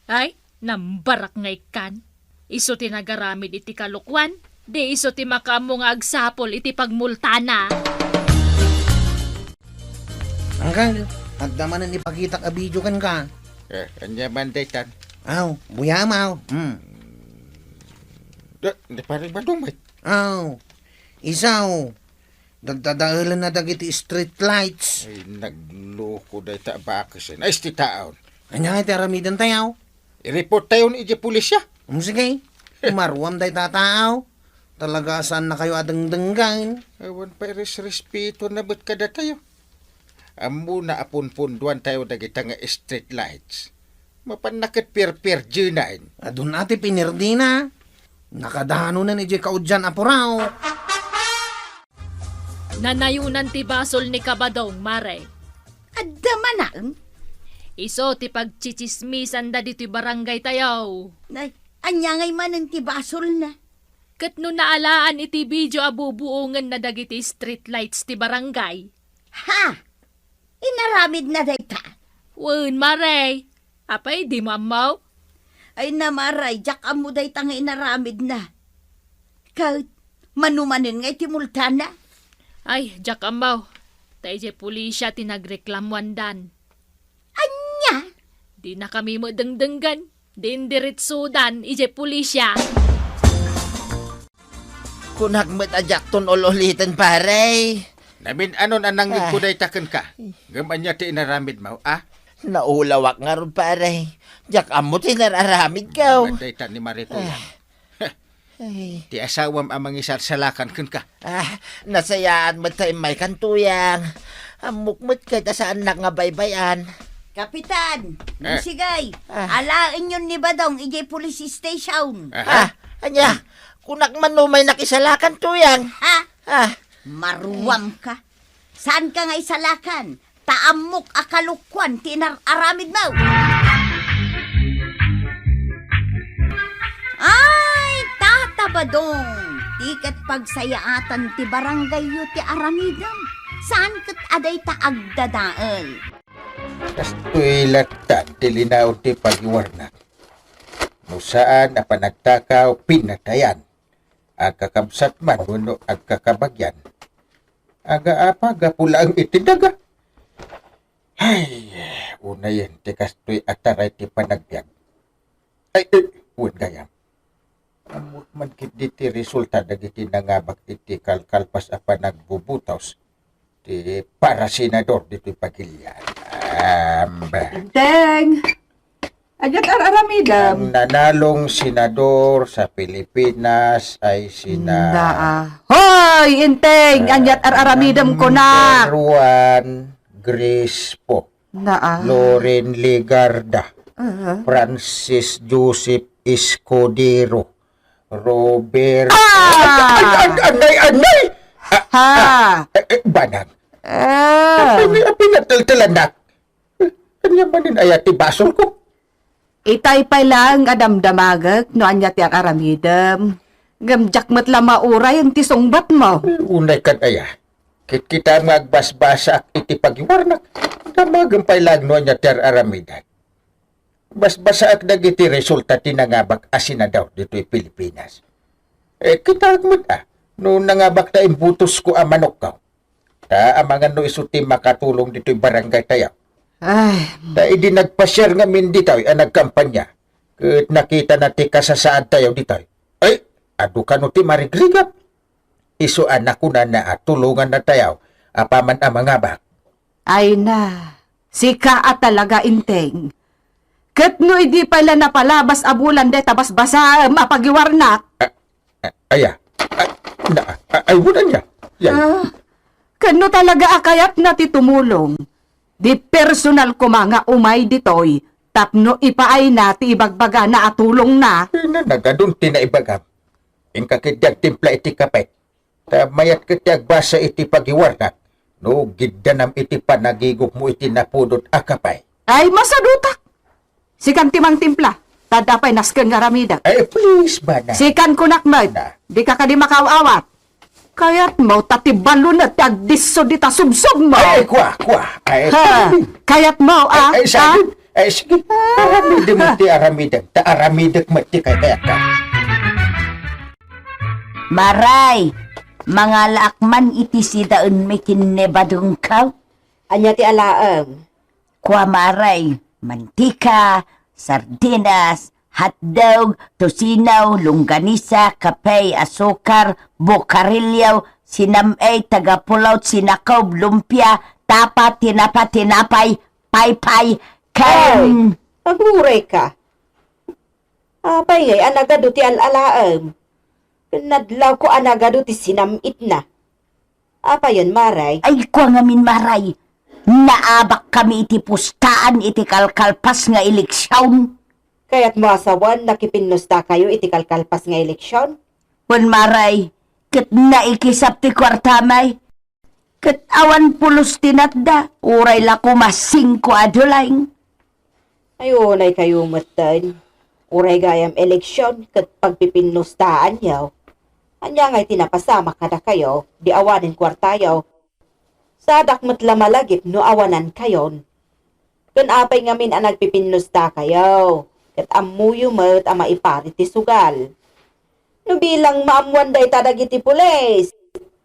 Ay, nambarak ngay kan. Iso ti nagaramid iti kalukwan. Di iso ti makamo nga agsapol iti pagmultana. Angkal, agdamanan ipakita ka video kan ka. Anya man daytan. Aw, buyamaw. Di Paribadaw may. Aw, isaw. Dagdadaalan na dagiti street lights. Ay, nagloko day ta bakasin. Ay, sti taon. Anya nga taramidan tayaw. I-report tayo ni iji pulisya. Sige, umarwam day tataaw. Talaga saan na kayo adengdenggan. Awan pa respeto na ba't kada tayo? Amo na apun-punduan tayo dagita nga street lights. Mapanakit per junain. Adun ati pinirdi na. Nakadano na ni J. Kaudyan apuraw. Nanayunan ti basol ni Kabadong, Mare. Adda man Iso ti pagchichismisan da dito'y barangay tayo. Anya ngay man ang tibasol na. Kat no naalaan iti video abubuongan na dagiti street lights ti barangay. Ha? Inaramid na dayta. Wen, Mare. Apay, di mamaw? Ay namaray, jak amo dayta nga inaramid na. Kahit manumanin nga iti multana. Ay, jak amaw. Tayo je pulisya tinagreklamwan dan. Anya? Di na kami mo dengdenggan. Din diritsudan, ije pulisya. Kunak mo't ajak ton ululitin pare. Namin anon anang kuday taken ka. Gamanya ti inaramid mo, Naulawak nga ron pare. Jak amo tinararamid ka. Dayta ni Maritoya. Ay. Ti asawam amang isarsalakan ken ka. Nasayaan mo tayo may kantuyang. Amukmut kay ta sa anak nga baybayan. Kapitan, Eh. sigay, alain yun ni Badong, ije police station. Anya, kunak man no may nakisalakan tuyang. Ha? Maruwam ka. Saan ka nga isalakan? Taamok akalukwan, tinararamid mo. Ay, Tata Badong, tikat pagsayaatan ti barangay yu ti aramidam. Saan kat aday ta agdadaal? Kastoy latan ti linaw ti pagiwarnak. No saan na panagtakaw pinatayan. Agkakabsat man wano agkakabagyan. Aga-apa gapulang itidaga. Ay, una yan ti kastoy ataray ti panagbiag. Ay, uwan gayam. Amot man kiti ti resulta dagiti nangabak iti kalkalpas a panagbubutaws. Ti para senador dito pagilyan. Deng! Ajat araramidam. Ang nanalong senador sa Pilipinas ay sina Hoy, Inteng! Anyat araramidam ko na! Juan Grispo, Loren Ligarda, Francis Joseph Escudero, Robert... Anay! Ha! Banag. Pinataltalan na. Kanya ba nin ayati basol ko? Itay pa lang adamdamagak no anyat yang aramidam. Gamjak mat lamauray ang tisongbat mo. Unay kan aya. Kit kita magbasbasa iti pagiwarnak. Damagang pailag no niya ter aramidan. Bas-basa ak dagiti resulta tinangabak asin na daw dito'y Pilipinas. Kita agmat no nangabak ta imbutos ko manok ka. Ta amangan no isuti makatulong dito'y barangay tayo. Ay, Ta idi nagpa-share nga min dito'y nagkampanya. Ket nakita na ti kasasaad tayo dito'y. Ay, adu ka no ti marigrigap. Isu anak ko na tulungan na tayo. Apaman ang mangabak. ay na. Sika at talaga inteng. Ket no idi pala napalabas abulan de tabas basa mapagiwarnak. Aya. Ay, wala niya. Yan. Kano talaga akayat na ti tumulong. Di personal ko mga umay ditoy. Tapno ipaay na ti ibagbaga na atulong na. Nagadun tinaibagam. Ing kakidyag timpla iti kapet. Ta mayat kityag basa iti pagiwarnak. No, giddanam iti panagigok mo iti napudot akapay. Ay masadutak. Sikan timang timpla. Tadapay nasken nga ramida. Ay, please ba na? Sikan kunakmad. Di ka kadi makaawat. Kaya't mo tatibalo na tagdiso di ta subsob mo. Ay, kwa. Ay, Kaya't mo ay, sagid. Ay, sige. Aramidag mo ti aramidag. Ta aramidag mo ti kaya ka. Maray, mga laakman iti sidaun may kinebadong ka. Anya ti alaang. Kwa maray, mantika, sardinas, hotdog, tosinaw, longganisa, kape, asukar, bokarilyaw, sinamay, tagapulaw, sinakaw, lumpia, tapa, tinapay, paypay, kan... Aguray ka. Apay ngay, anagado ti alalaang. Nadlaw ko anagado ti sinamit na. Apayon, maray. Ay, kwa ngamin maray, naabak kami iti pustaan iti kalkalpas nga eleksyon. Kaya't mo asawan nakipinnusta kayo iti kalkalpas nga eleksyon? Wan maray, ket naikisap ti kwartamay. Ket awan pulos tinatda, uray la kumasing ko adulaing. Ayunay kayo matan. Uray gayam eleksyon ket pagpipinnustaan yaw. Anya ngay tinapasama kada kayo, di awanin kwartayaw. Sadak matla malagip no awanan kayon. Kun apay ngamin ang nagpipinnusta kayo. Ket amuyo met ang maipari ti sugal. No bilang maamuan day tadag iti pulis.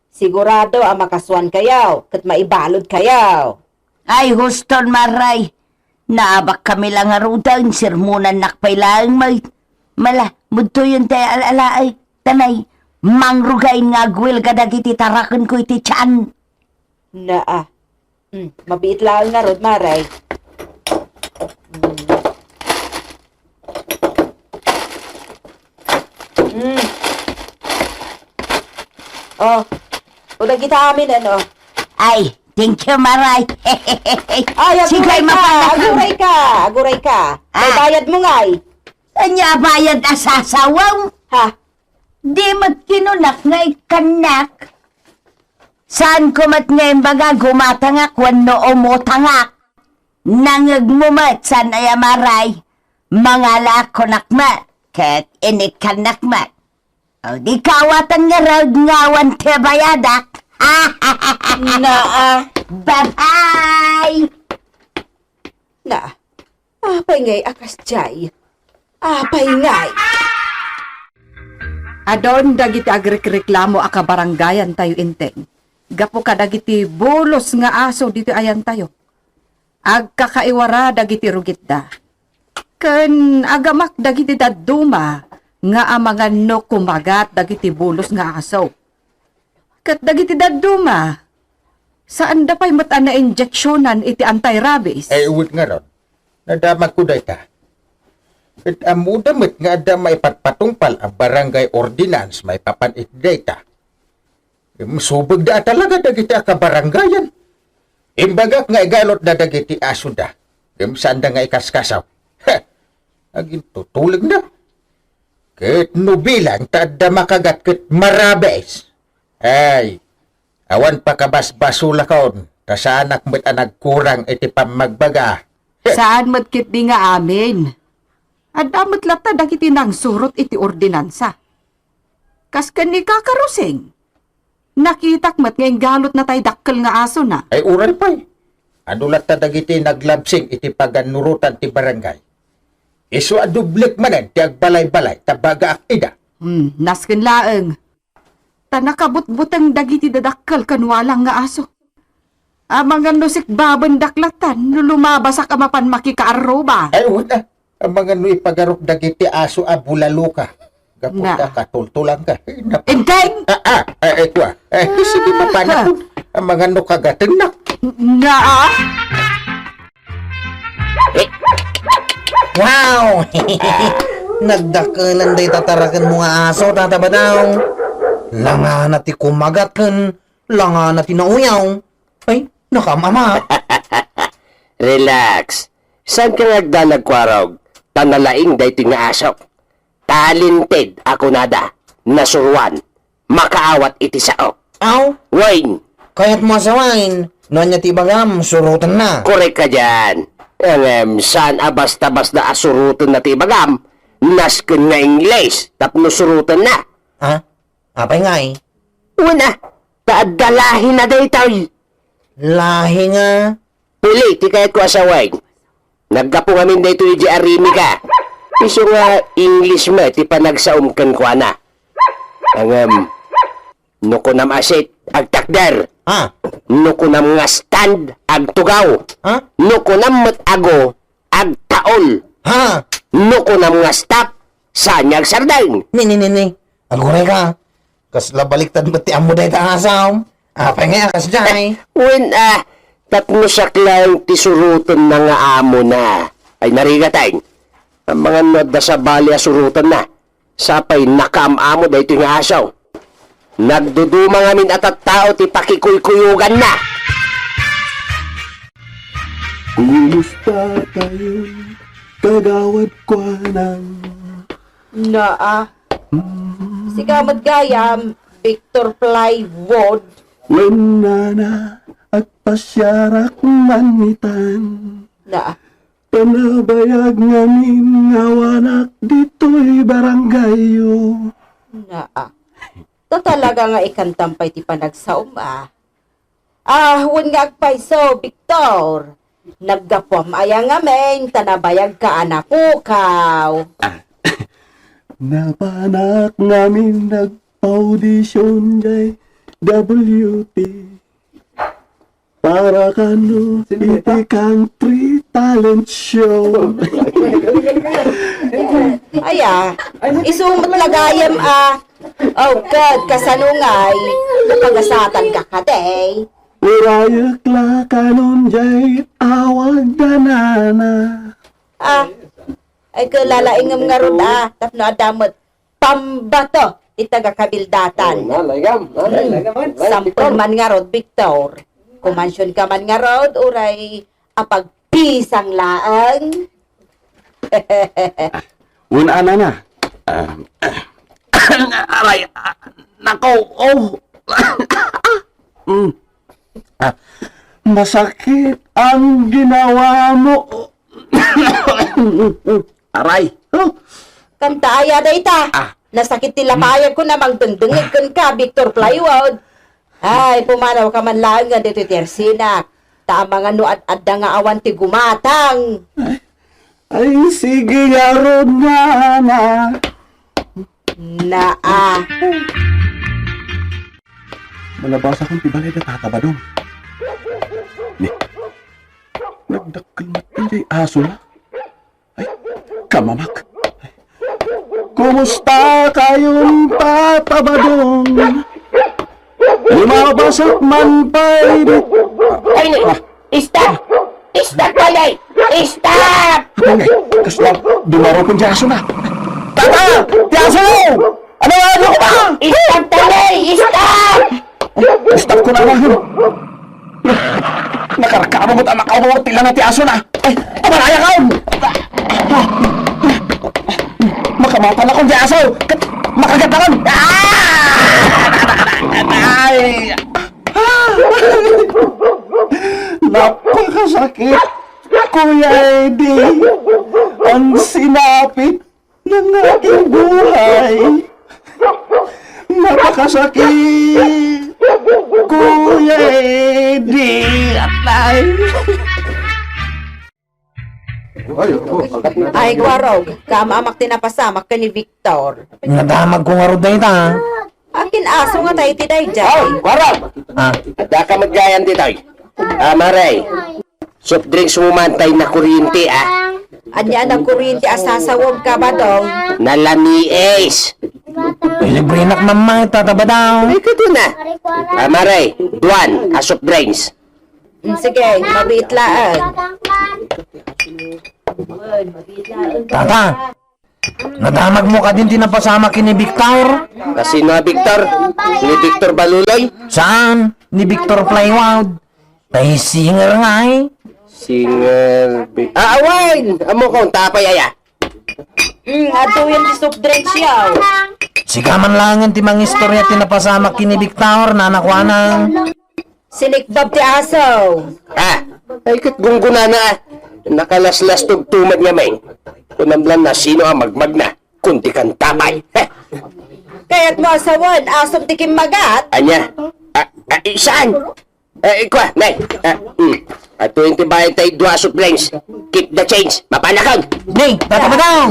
Sigurado ang makaswan kayaw, ket maibalod kayaw. Ay, huston maray, naabak kami lang arudan, sirmunan nakpay lang may. Mala, mudto yun tayo alalaay, tanay, mangrugay nga gwil kadag iti tarakan ko iti tiyan. Naa. Mabiit lang nga rod, maray. Oh, udah kita amin ano. Ay, thank you maray. Ay, Sigay aguray ka, aguray ka. May Ah. bayad mo ngay. Anya bayad asasawaw? Ha? Di magkinunak nga ikanak. Saan ko mat ngayon baga gumatangak wano o mo tangak? Nangag mo mat san ay amaray. Mga lako nakmat, ket inikanak mat. O di kawatan nga raw ngawan te bayadak. Naa. Bye-bye! Naa. Apay ngay akas jay. Apay ngay. Adon dagiti agrikreklamo aka barangayan tayo inteng. Gapo ka dagiti bulos nga aso dito ayan tayo. Agkakaiwara dagiti rugitda. Ken agamak dagiti dadduma nga amangan no kumagat dagiti bulos nga aso. Ket dagiti dadduma saan da pay mat na injeksyonan iti anti-rabies. Ay, uwit nga ron. Nadamag ko day ta. At amudamit nga ada may patpatungpal ang barangay ordinance may papanit data. Musubag da talaga dagiti akabarangayan. Imbagak nga igalot na dagiti aso da. Saan da nga ikaskasaw. Ha! Aging tutulig na. Ket nubilang tadda makagat ket marabes. Ay, awan pa kabasbasula kaon. Tasanak mo't nagkurang iti pamagbaga. Saan matkit di nga amin? Adamot lata dagiti nang surot iti ordinansa. Kas kani kakarusing. Nakitak mat ngayong galot na tay dakkel nga aso na. Ay ural pa'y. Anulat ta dagiti naglabsing iti paganurutan ti barangay. Isu adublik manan, tiag balay-balay, tabaga ak ida. Nasken laeng. Tanakabut-butang dagiti dadakkel kan walang nga aso. Amang nga nusik baban daklatan, no lumabasak amapan makikaarroba. Ay, wala. Ang mga nui pagarok dagiti aso abulaluka. Kapunta Na. ka, tultulang ka. Engkeng! Ito sige pa paano. Ang mga no kagateng na. Nga ah! Wow! Nagdakalan day tatarakan mo nga aso, tata ba daw? Langa na ti kumagat kan, langa na ti nauyaw. Ay, nakamama. Relax. Saan ka nagdanagkwarog? Tanalaing day nga asok. Talented ako nada. Nasuruan. Makaawat iti sao. Aw, Wayne, kaya't mo asawain. Noon niya ti bagam, surutan na. korek ka dyan. Saan basta-basta asurutan na ti bagam? Nasken nga Ingles. Tapno surutan na. Ha? Apay nga eh. Una, taadalahin na day tayo. Lahi nga. Pili, ti kayat ko asaway. Naggapo ngamin dito yung arimi ka. Iso nga English mo, ti panagsaumkan ko na. Ang, nukunam asit, ag takder. Ha? Nukunam nga stand, ag tugaw. Ha? Nukunam matago, ag taol. Ha? Nukunam nga stop, sanyag sardang. Ni. Aguray ka. Kasla baliktad ba't ti amo day ta asaw? Apay nga, kas jay. When, tapno saklang tisurutan na nga amo na. Ay narigatay. Ang mga noda sa bali asurutan na. Sapay nakaamamo da ito nga asaw. Nagduduma nga min at tao ti pakikuykuyugan na. Kumusta kayo, kagawad ko ng Naa. Si Kamot Gayam, Victor Plywood. Lanana at pasyarak manitan. Naa. Panabayag ngamin ngawanak dito'y baranggayo. Naa. To talaga nga ikantampay ti panagsaum huwag nga agpaiso, Victor. Naggapuam aya nga men, tanabayag ka anapukaw. Napanak ngamin nagpa-audition jay WT. Para kano iti country talent show. Aya, isumot lagayam Oh, God, kasanungay. Napagasatan ka kaday. Urayak la kanon jay awag danana. Ay kalalaingam nga ron tapno adamot pambato itaga kabildatan. Sampol man nga rod, Victor. Kumansyon ka man nga rod, uray apagpisang laang. Una na. Aray, nako, Masakit ang ginawa mo. Aray, Kanta aya day ta. Nasakit tila payag ko namang dengdengig kun ka, Victor Plywood. Ay, pumanaw ka man lang nga dito tersinak. Tama nga no at adda nga awan ti gumatang. Ay, sige nga ron nga na. Malabasa kong tibalay na tatabadong. Ni, nagdakkel matin jay aso na. Ay, kamamak. Kumusta kayong tatabadong? Lumabasak man pa'y di... ay, stop! Stop, palay! Stop! Ay, kasla, dumaro kong aso na. Tata! Di aso! Ano ko ba? Stop, palay! Stop! Stop ko na lang. Nakarakamo mo't ang makawawar tila na ti aso na. Ay, amalaya ka! Makamata na kong di aso. Makagat na kon. Ay! Napakasakit, Kuya Eddie. Ang sinapit ng aking buhay. Napakasakit, Kuya Eddie. Atay. Ay, Kwarog, kamamak tinapasamak ka ni Victor. Nadamag ko nga ro dahil ta. Akin aso nga tayo tiday dyan. Kwarog! Ah, Ada ka maggayan dito. Maray. Soft drinks mumantay na kuryente Anya ng kuryente asasawag ka ba dong? Nalami Ace. libre nak mamay tataba daw. Ay, kato na. Maray, Duan, soft drinks. Sige, mabitlaan. Tata, nadamag mo ka din tinapasama kini Victor. Kasi na Victor, ni Victor Baluloy. Saan? Ni Victor Plywood. Tay singer nga eh. Singer... Awain! Amo kong tapay aya. Ato yan di soft drinks yaw. Sigaman langan ti mga istorya tinapasama kini Victor na nakwanang. Sinikbab ti aso. Ay guna na. Nakalaslas tugtumad nga may. Kunamblan na sino ang magmag na. Kunti kang tapay. Kaya't mo asawan, asom tikim magat. Anya? Saan? Kwa, nay. 20 bayad tayo 2 soft drinks. Keep the change. Mapanakag. Ning, tataba daw.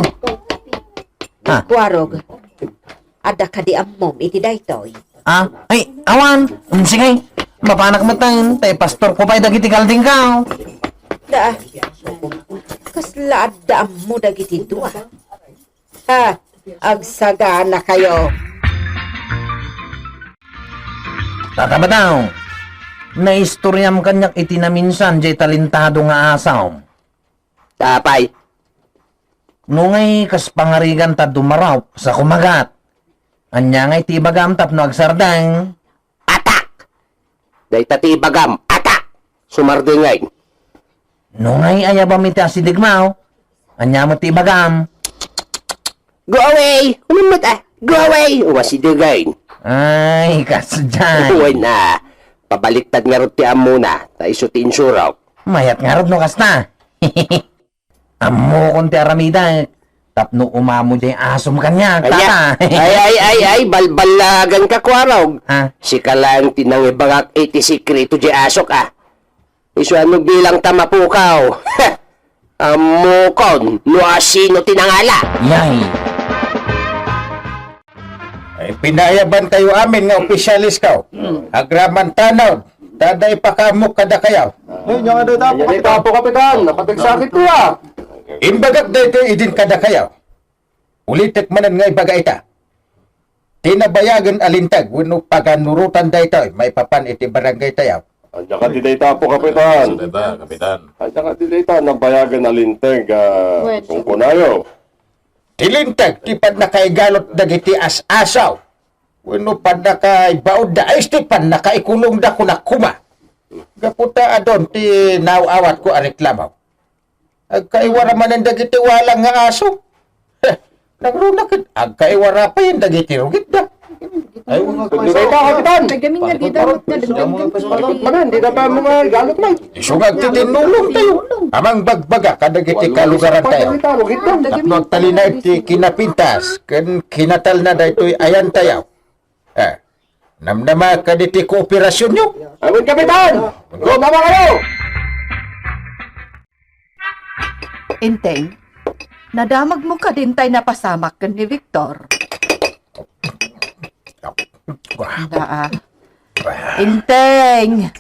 Kwarog, ada ka di amom iti daytoy. Ay, awan. Sige, mapanak mo tayo. Tay pastor ko pa'y dagiti kalding ka. Da, kasla ada mo dagiti dua. Agsagana kayo. Tataba daw. Naistoryam kanyak itinaminsan jay talentado nga asaw. Tapay. Nungay kas pangarigan ta dumaraw sa kumagat. Anya ngay tibagam tapno agsardang. Atak! Day tati bagam. Atak! Sumardingay. Nungay ayabam iti asidigmaw. Anya mo tibagam. Go away! Umimot Go away! Umasidingay. Ay, kasadyan. Uy na. Pabaliktad nga rin ti amuna. Ta iso ti insuraw. Mayat nga rin no kasta. Amo kong ti aramida. Tapno umamo di asom kanya. Tata. Ay, balbalagan ka kwarog. Si kalang tinangibagak iti sikreto di asok Iso ano bilang tamapukaw. Amo kon, no asino tinangala. Yay. Ay, pinayaban tayo amin nga opisyalis ka. Agraman tanaw. Daday pakamok kada kayaw. Yan tapo, Kapitan. Napatigsakit ko Imbagak day kayo idin kada kayaw. Ulitek manan nga ibaga ita. Tinabayagan alintag. Wano paganurutan day tayo. May papan iti barangay tayaw. Andiyan ka dinita po, Kapitan. Kapitan. Andiyan ka dinita ng bayagan na linteng kung kunayo. Tilintag, ti pad na kay galot dagiti as-asaw. Wano pad na kay baod da ay ti pad na kay kulong da ko na kuma. Gaputa adon ti nawawat ko areklamaw. Agkaiwara man ang dagiti walang nga aso. Nagrunakit, agkaiwara pa yung dagiti rugit da. Ay, dinita, Kapitan. Manan, di na pa mga galot man. Isungag ti tinulong tayo. Amang bagbaga kadagiti kalugaran tayo. Tapno talina iti kinapintas. Kinatal na daytoy ayan tayo. Namnama kaditi kooperasyon nyo. Awin, Kapitan! Go, tama kayo! Inteng, nadamag mo ka din tayo napasamak ka ni Victor. Inteng,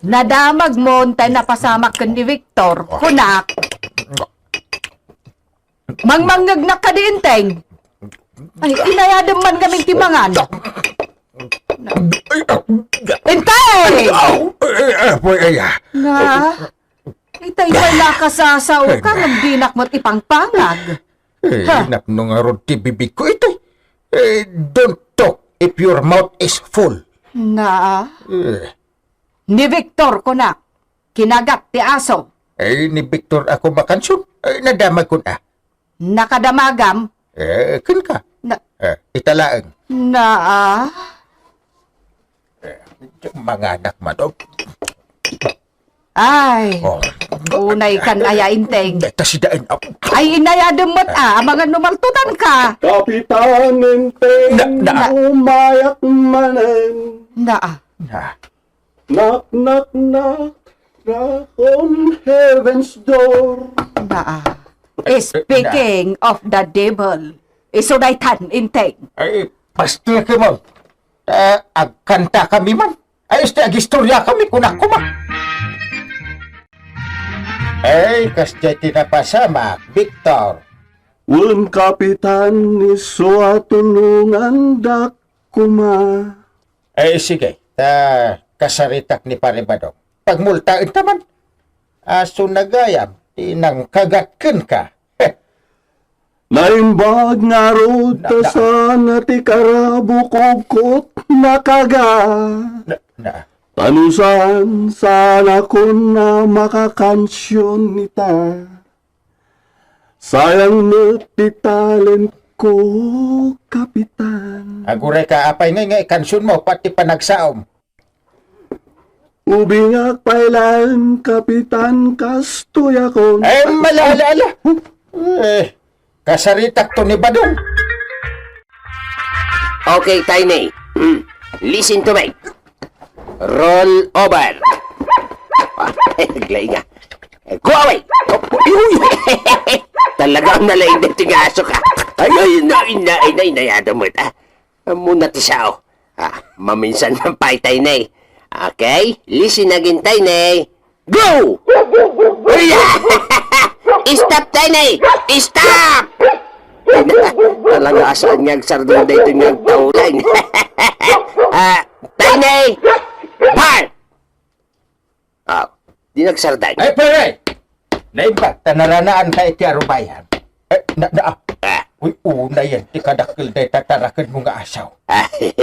nadamag mo tayo napasamak ka ni Victor. Kunak. Mangmanggag na ka di, Inteng. Ay, inayadam man kaming timangan. Inteng! Nga, itay pa nakasasaw ka, nagdinak mo't ipangpangag. Napno nga ron ti bibig ko ito. Don't talk if your mouth is full. Nga, ni Victor ko na, kinagat ti aso. Ni Victor ako makansyon. Nadamag ko na. Nakadamagam. Kun ka. Italaang. Na, Mga anak man. ay, unay kan aya Inteng. Tasidaan. Ay, inayadam mo't mga numaltutan ka. Kapitan Inteng, umayak manan. Na, Knock, knock, knock. Knock on heaven's door. na, Speaking of the devil, isunaytan inteng. Ay, pasti ka mo. Agkanta kami man. Ayos na agistorya kami kunak ko man. Ay, kasya tinapasama, Victor. Wan kapitan iso atulungan dak kuma. Ay, sige. Kasaritak ni Paribadong. Pagmultaan naman. Aso nagayam. Inang kagatken ka. Naimbag nga rod ta sana ti karabukokot nakaga. Tanusan sana ko na makakansyon nita. Sayang na ti talent ko, kapitan. Agure ka, apay nga ikansyon mo, pati panagsaom. Ubingak pailan, kapitan, kastoy ako. Ay, malala. Kasaritak to ni Badong. Okay, Tiny. Listen to me. Roll over. Glay nga. Go away! Talagang nalaig na tingaso ka. Ay, nayada mo ita. Muna ti sao. Maminsan ng pay, Tiny. Okay? Listen again, Tiny. Go! Stop, Tiny! Stop! Talaga asaan nga sardong dito nga taulan. Tiny! Par! Di nagsarday. Ay, pare! Naimbag, tanaranaan ka iti arubayan. Uy, una yan, ti kadakil day tatarakan mo nga asaw. Ay,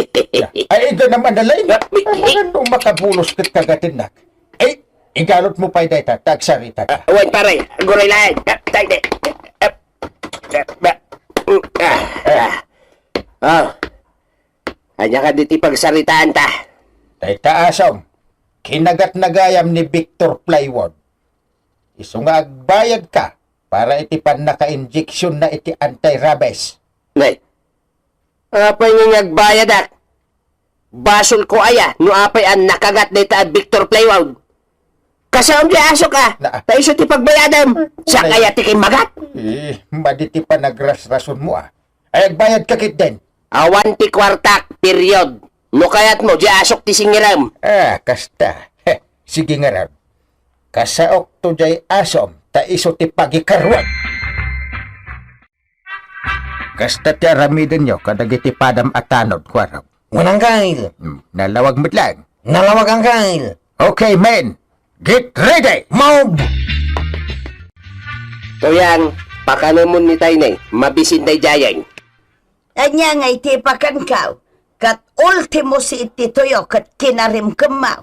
ito naman nalay. Ano makabulos kit kagatinak? Ay, igalot mo pa'y day tagsarita. Uwan pare, guray lahat. Tiny! Anya ka diti pagsaritaan ta. Day taasom, kinagat nagayam ni Victor Plywood. Isunga agbayad ka para iti pan naka-injection na iti anti-rabies. Nay, apay nga nagbayad at basol ko aya no apay ang nakagat dito at Victor Plywood. Kasaon di aso ka, tayo ti pagbayadam, sa kaya tikin magat. Maditi pa nagrasrason mo Ay, agbayad ka kit din. Awan ti kwartak, period. No kayat mo, di asok ti singiram. Kasta. Sige nga ram. Kasaok to jay asom, ta iso ti pagikarwan. Kasta ti aramidin nyo, kadagiti padam atanod, kwarab. Walang kail. Nalawag mo't lang. Nalawag ang kail. Okay, men. Get ready! Mob! Tuyang, pakanamon ni Tiny, mabisin day jayang. Anya nga itipakan ka, kat ultimo si iti tuyo kat kinarim kemaw.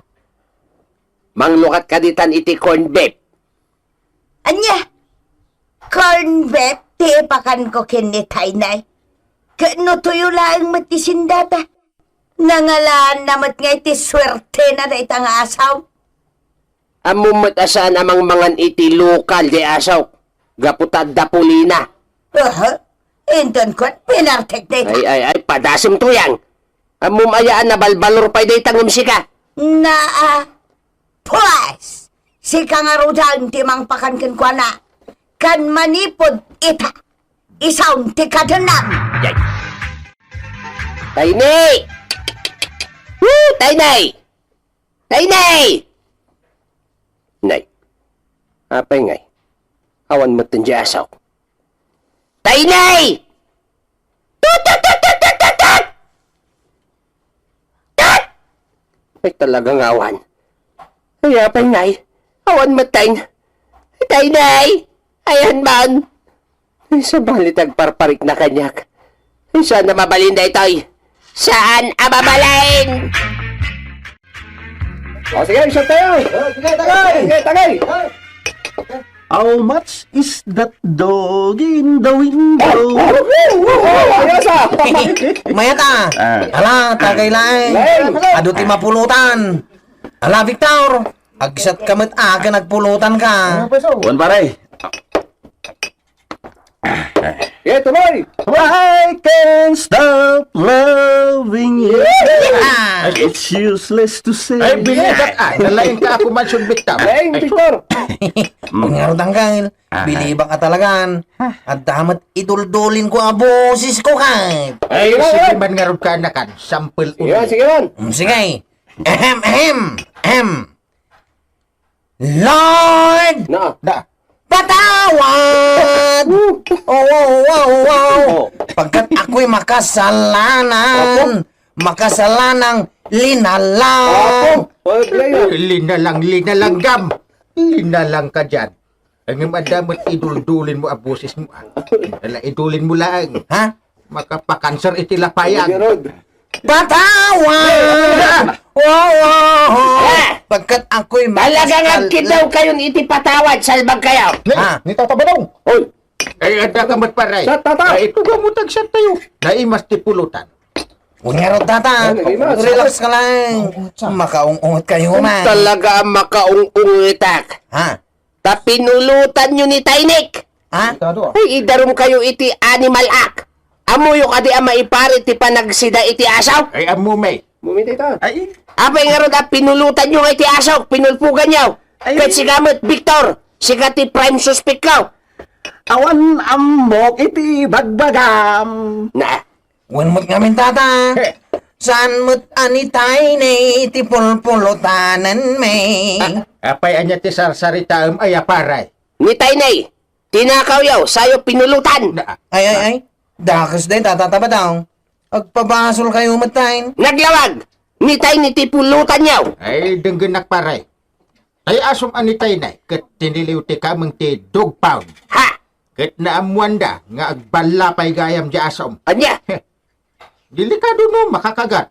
Manglukat ka ditan iti corn beef. Anya, corn beef, tipakan ko kinitay na. Kano tuyo lang matisindata. Nangalaan namat nga iti swerte na da itang asaw. Amumot asaan amang mangan iti lokal di asaw. Gaputad da pulina. Inton ko, pinartek na ita. Ay, padasim tuyang. Amum ayaan na balbalor pa'y day tangum sika. Pues, si kangarudan timang pakankin ko na. Kan manipod ita. Isaun ti kadanam. Yay. Tiny! Woo! Tiny! Tiny! Nay, apay ngay. Awan mo tan di asaw. Tiny! Tut! Ay talagang awan. Ay apay ngay. Awan mo tan. Tiny! Ayan man. Ay sa balitag parparik na kanyak. Ay saan na mabalin da ito'y? Saan ababalin? O sige, isa tayo! Sige, tagay! How much is that dog in the window? Mayata! Ala, tagay laing. Ado ti mapulutan. Ala, Victor! Agsat kamit aga nagpulutan ka. Wan pare. tuloy! I can't stop loving you. It's useless to say. Ay, bilibat nalain ka ako man sumbitaw. Laing, Victor! Nga tangkal, biliba ka talagan. At damat iduldulin ko ang boses ko kay. Ay, sige man nga ron ka anakan. Sample Sige, ulit. sige man. Sige. Ahem. Lord! Na. Patawad! Wow. Pagkat ako'y makasalanang linalang. Oy, player. Linalang gam. Linalang ka dyan. Ang madamot iduldulin mo ang boses mo. Idulin mo lang. Ha? Makapakanser itilapayan. Rod. Patawad! Wow. Pagkat ako'y Talagang agkitaw kayon iti patawad, salbag kayo. Ha? Ni Tata Badong. Oy, Ay, ada ka matparay. Sa tata. Ay, ito gamutag sa tayo. Naimas ti pulutan. Unyarot tata. Ano, Rimas? Relax ka lang. Makaungot kayo man. talaga ang makaung-ungitak. Ha? Tapinulutan nyo ni Tainik. Ha? Ay, idarum kayo iti animal act. Amuyo kadi ang maipari ti panagsida iti asaw. Ay, amumay. Mumitay ta. Ay, Apay nga ron pinulutan nyo nga iti asaw, pinulpugan nyo. Kat si gamit, Victor, si ti prime suspect ka. Awan amok iti bagbagam. Na, Wanmot ngamin tata. Saan mo't anitay na iti pulpulutanan may. apay anya ti sarsarita ay aparay. ni Tainay, tinakaw yaw, sayo pinulutan. Ay. Dakas din tatataba daw. Agpabasol kayo matayin. Naglawag, ni Tainay ti pulutan yaw. Ay, denggenak paray. Ay, asom anitay na. Kat tiniliw ti kamang ti dog pound. Ha, Kat naamuanda nga agbala pay gayam di asom. anya, Delikado no, makakagat.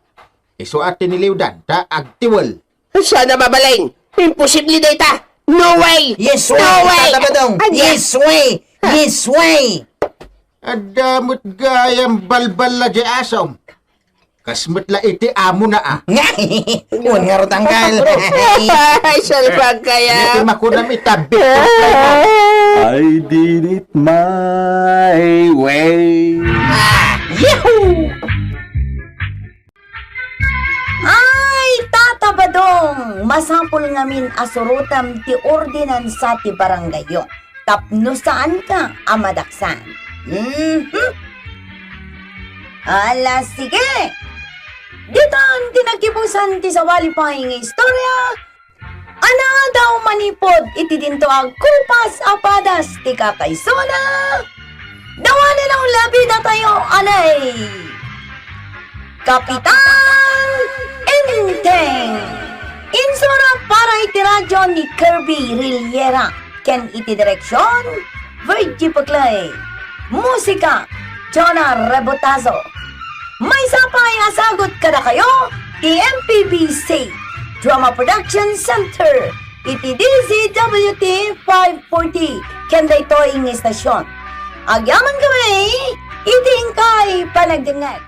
Iso at tiniliw dan, ta agtiwal. sana mabaling. Imposible data. No way! Yes No way! way! Tataba daw. Anya. Yes way! Adamot gayam balbala di asom. Kasmet la iti amo na Nga! Uwan nga rotanggal. Ay, salbag kaya. Iti makunam itabi. I did it my way. Yahoo! Ay, Tata Badong! Masapol ngamin asurutam ti ordinansa ti baranggayo. Tapno saan ka, amadaksan? Ala, sige! Ditan, tinagibusan ti sawali pa nga istorya. Ana daw manipod iti dinto ang kupas apadas ti kakaysona. Dawanan ang labi na tayo, anay! Kapitan Enteng! Insura para iti radyo ni Kirby Riliera. Ken iti direksyon, Virgie Paclay. Musika, Jonah Rebotazo. May sapay asagot kada kayo, ti MPBC Drama Production Center. Iti DZWT 540. Ken daytoy ng istasyon. Agyaman kami, iti ingkay panagdingag.